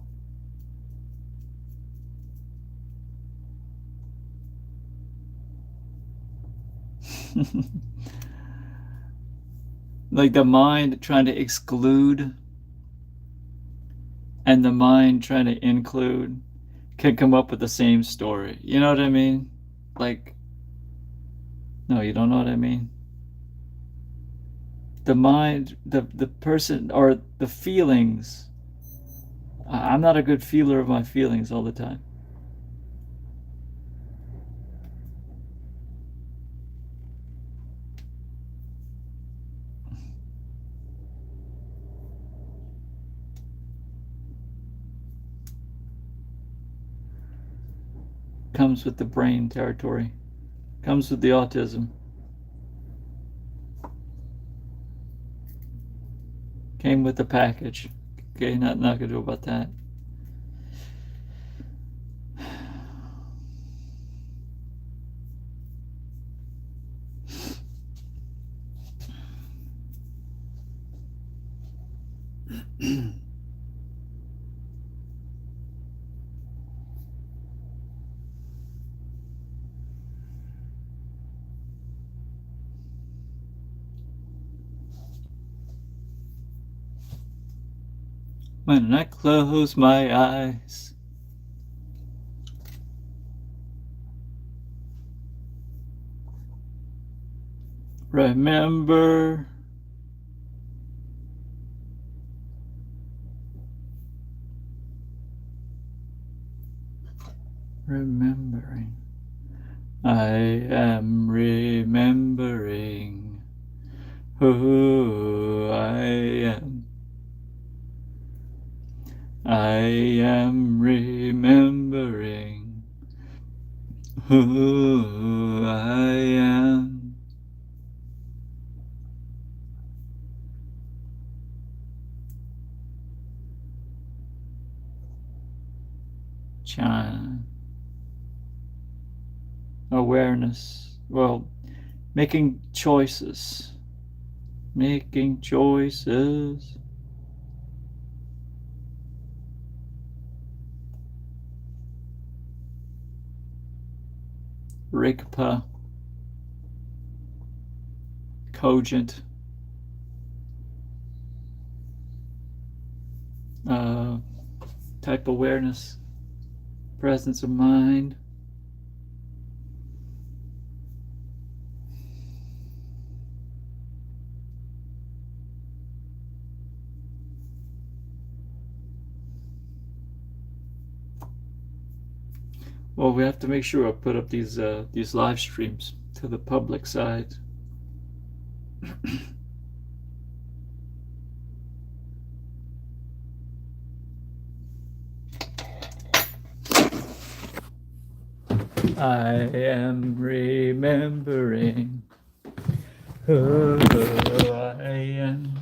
Like the mind trying to exclude and the mind trying to include can come up with the same story. You know what I mean? Like, no, you don't know what I mean? The mind, the person, or the feelings. I'm not a good feeler of my feelings all the time. Comes with the brain territory. Comes with the autism. Came with the package. Okay, not gonna do about that. When I close my eyes, remember remembering. I am remembering who I am. I am remembering who I am. China. Awareness. Well, making choices. Making choices. Rigpa. Cogent. Type awareness. Presence of mind. Well, we have to make sure I put up these live streams to the public side. I am remembering who I am.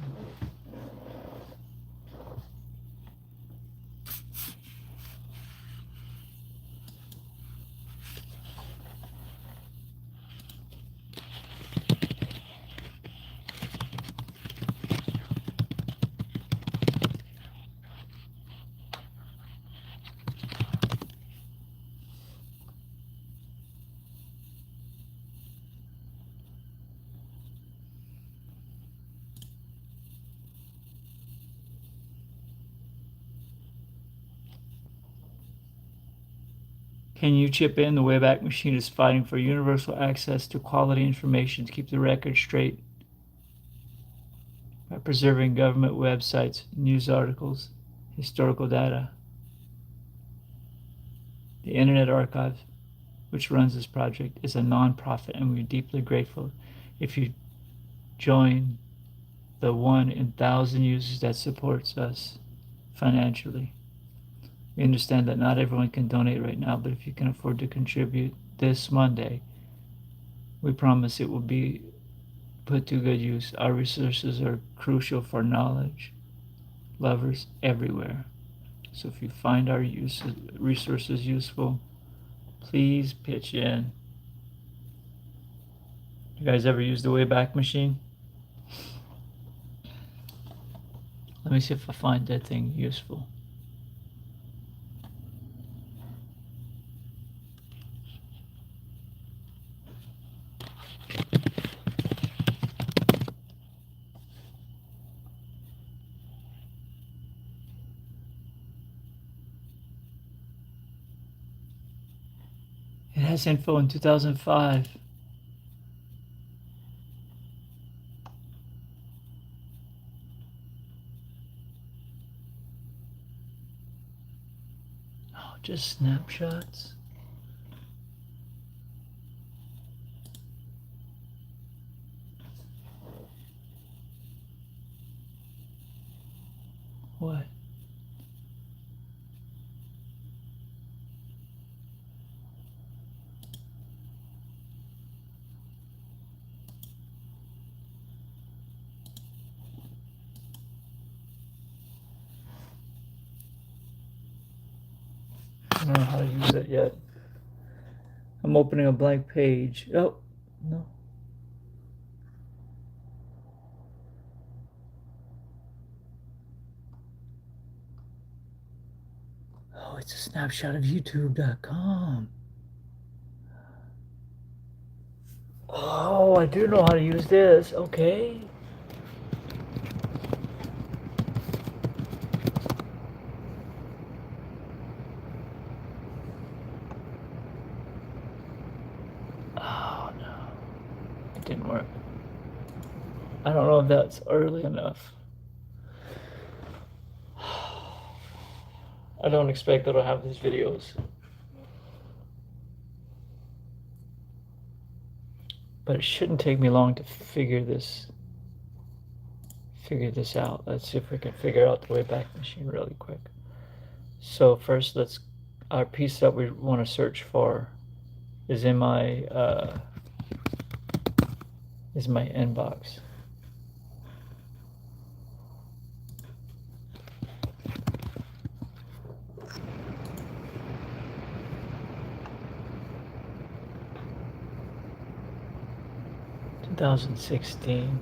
Can you chip in? The Wayback Machine is fighting for universal access to quality information to keep the record straight by preserving government websites, news articles, historical data. The Internet Archive, which runs this project, is a non-profit, and we're deeply grateful if you join the 1 in 1,000 users that supports us financially. We understand that not everyone can donate right now, but if you can afford to contribute this Monday, we promise it will be put to good use. Our resources are crucial for knowledge lovers everywhere. So if you find our resources useful, please pitch in. You guys ever use the Wayback Machine? Let me see if I find that thing useful. It has info in 2005. Oh, just snapshots. What? I don't know how to use it yet. I'm opening a blank page. Oh, no. Oh, it's a snapshot of YouTube.com. Oh, I do know how to use this. Okay. Oh, no. It didn't work. I don't know if that's early enough. I don't expect that I'll have these videos. But it shouldn't take me long to figure this figure this out. Let's see if we can figure out the Wayback Machine really quick. So first, our piece that we want to search for is in my inbox. Two 2016.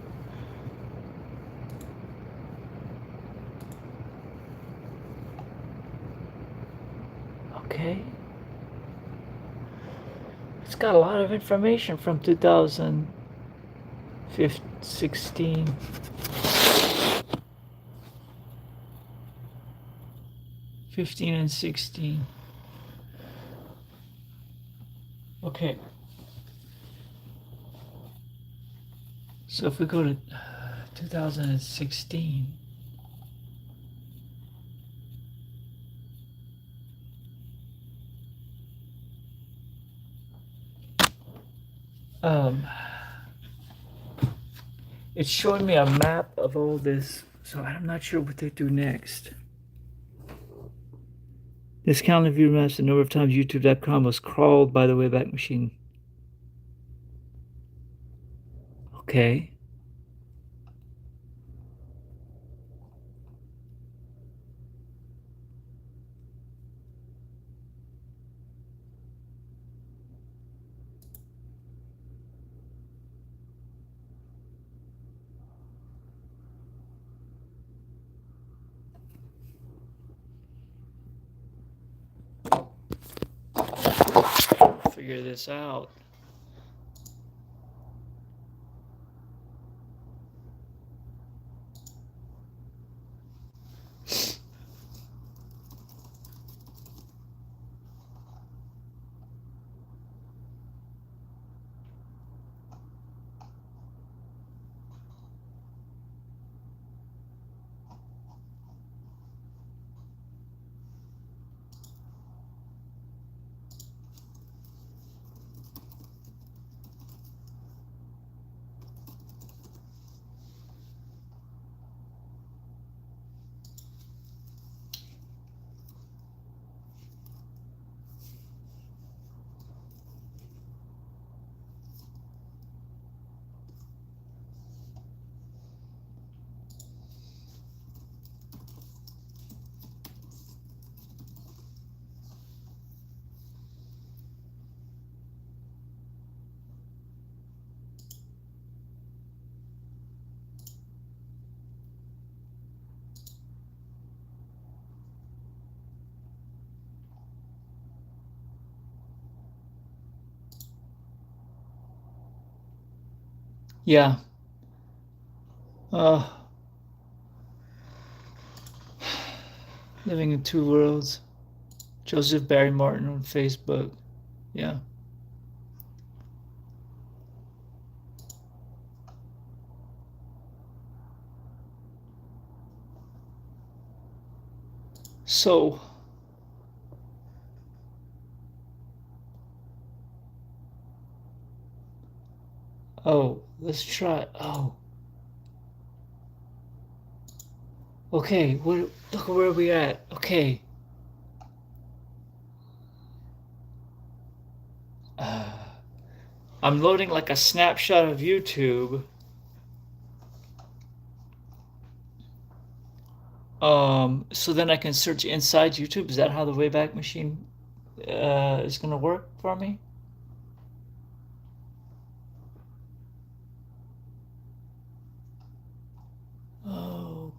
Okay. It's got a lot of information from 2016. '15 and '16. Okay. So if we go to 2016. It's showing me a map of all this, so I'm not sure what they do next. This calendar view maps the number of times YouTube.com was crawled by the Wayback Machine. Okay. Figure this out. Yeah. Uh, living in two worlds. Joseph Barry Martin on Facebook. Yeah. So, let's try. Okay. Look at where we at. Okay. I'm loading like a snapshot of YouTube. So then I can search inside YouTube. Is that how the Wayback Machine is gonna work for me? Oh.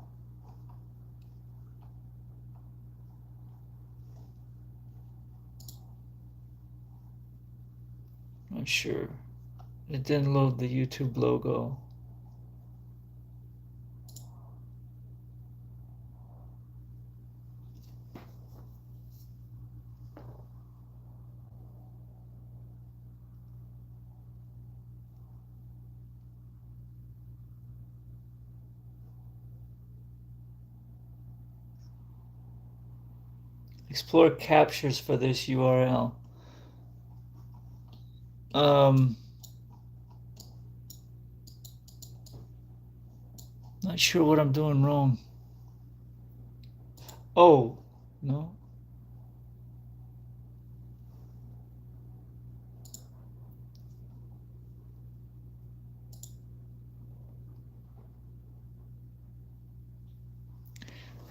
Not sure. It didn't load the YouTube logo. Explore captures for this URL. Not sure what I'm doing wrong. Oh, no.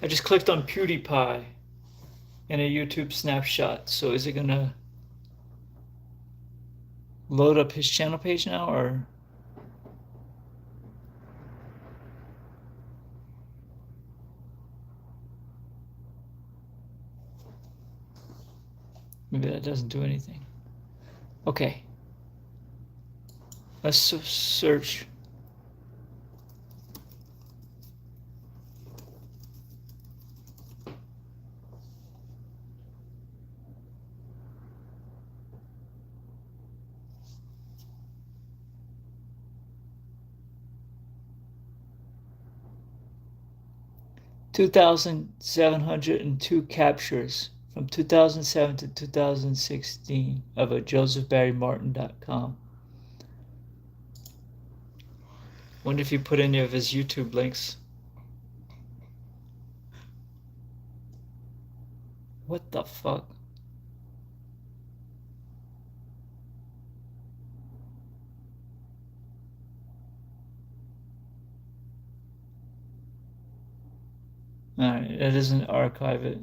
I just clicked on PewDiePie in a YouTube snapshot. So is it gonna load up his channel page now, or? Maybe that doesn't do anything. Okay. Let's search. $2,702 captures from 2007 to 2016 of a josephbarrymartin.com. Wonder if you put any of his YouTube links. What the fuck? Alright, it doesn't archive it.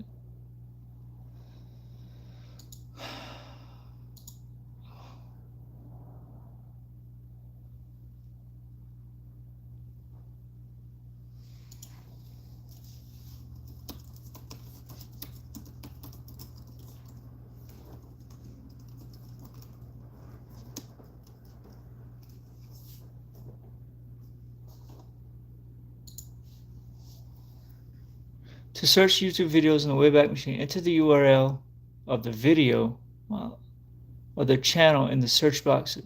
To search YouTube videos in the Wayback Machine, enter the URL of the video or the channel in the search box.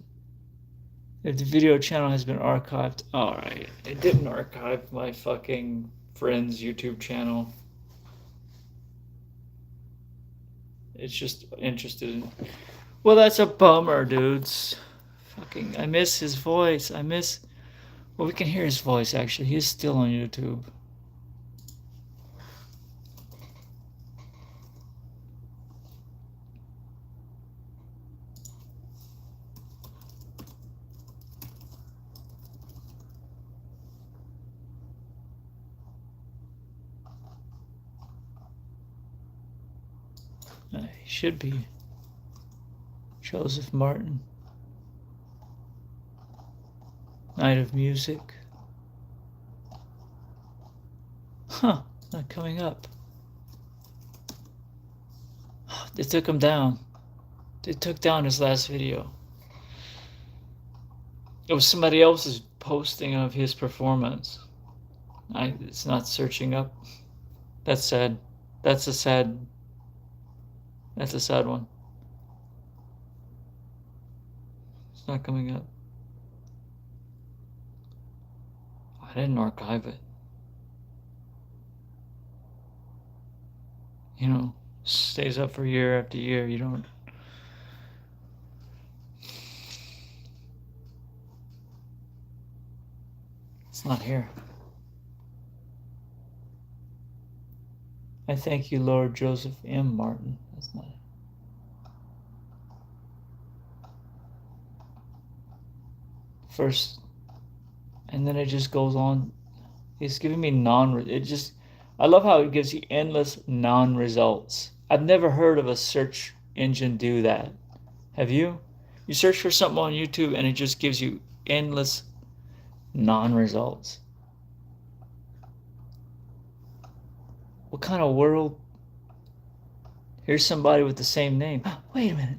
If the video channel has been archived, alright. It didn't archive my fucking friend's YouTube channel. It's just interested in. Well, that's a bummer, dudes. Fucking, I miss his voice. Well, we can hear his voice actually. He's still on YouTube. He should be. Joseph Martin. Night of Music. Huh, not coming up. They took him down. They took down his last video. It was somebody else's posting of his performance. It's not searching up. That's sad. That's a sad one. It's not coming up. I didn't archive it. You know, stays up for year after year. You don't. It's not here. I thank you, Lord Joseph M. Martin. That's not it. First, and then it just goes on. It's giving me I love how it gives you endless non-results. I've never heard of a search engine do that. Have you? You search for something on YouTube and it just gives you endless non-results. What kind of world? Here's somebody with the same name. Wait a minute.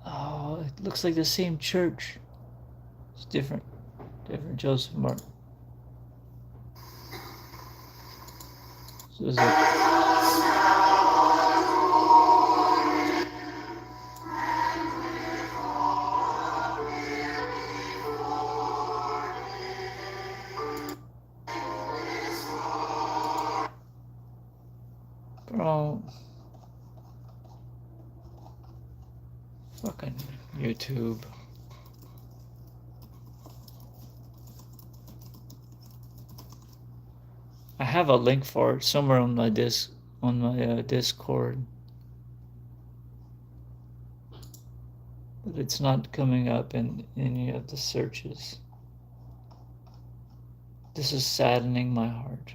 Oh, it looks like the same church. It's different. Different Joseph Martin. So is it? Bro. Fucking YouTube. I have a link for it somewhere on my Discord, but it's not coming up in any of the searches. This is saddening my heart.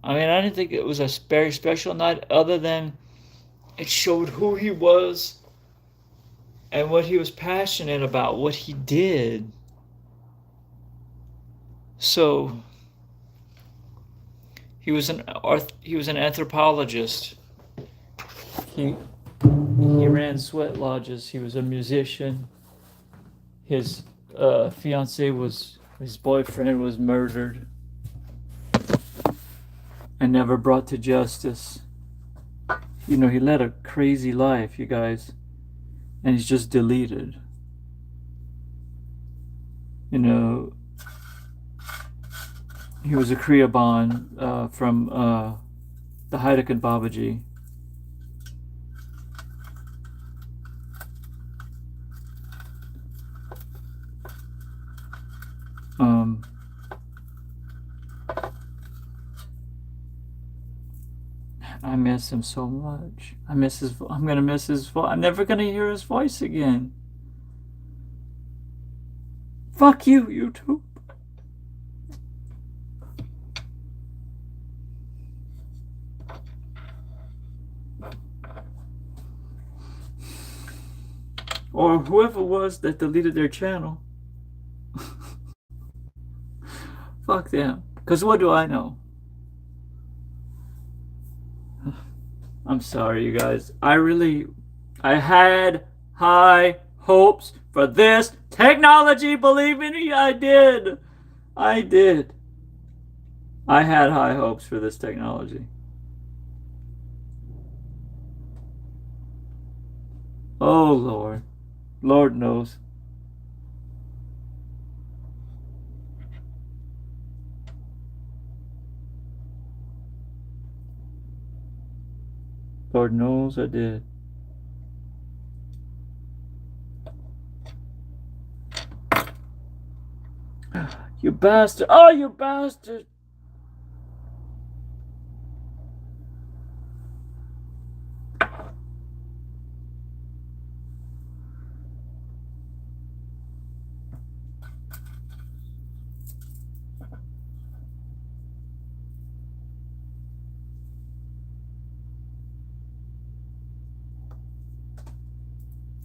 I mean, I didn't think it was a very special night, other than it showed who he was and what he was passionate about, what he did. So he was an anthropologist. He ran sweat lodges. He was a musician. His his boyfriend was murdered and never brought to justice. You know, he led a crazy life, you guys, and he's just deleted. You know, he was a Kriyaban from the Haidar Babaji. I miss him so much. I'm gonna miss his voice. I'm never gonna hear his voice again. Fuck you, YouTube. Or whoever it was that deleted their channel. Fuck them. Because what do I know? I'm sorry, you guys. I had high hopes for this technology. Believe me, I did. I did. I had high hopes for this technology. Oh, Lord. Lord knows. Lord knows I did. You bastard. Oh, you bastard.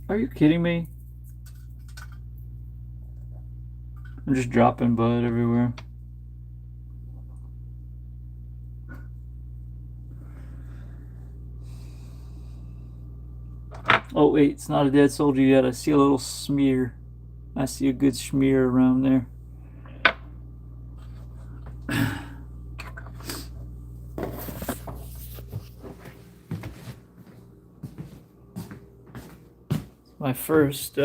Are you kidding me? I'm just dropping bud everywhere. Oh wait, it's not a dead soldier yet. I see a little smear. I see a good smear around there. My first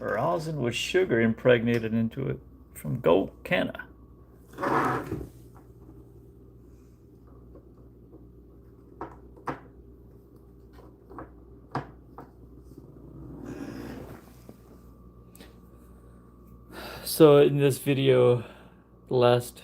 rosin with sugar impregnated into it from Gold Canna. So in this video, the last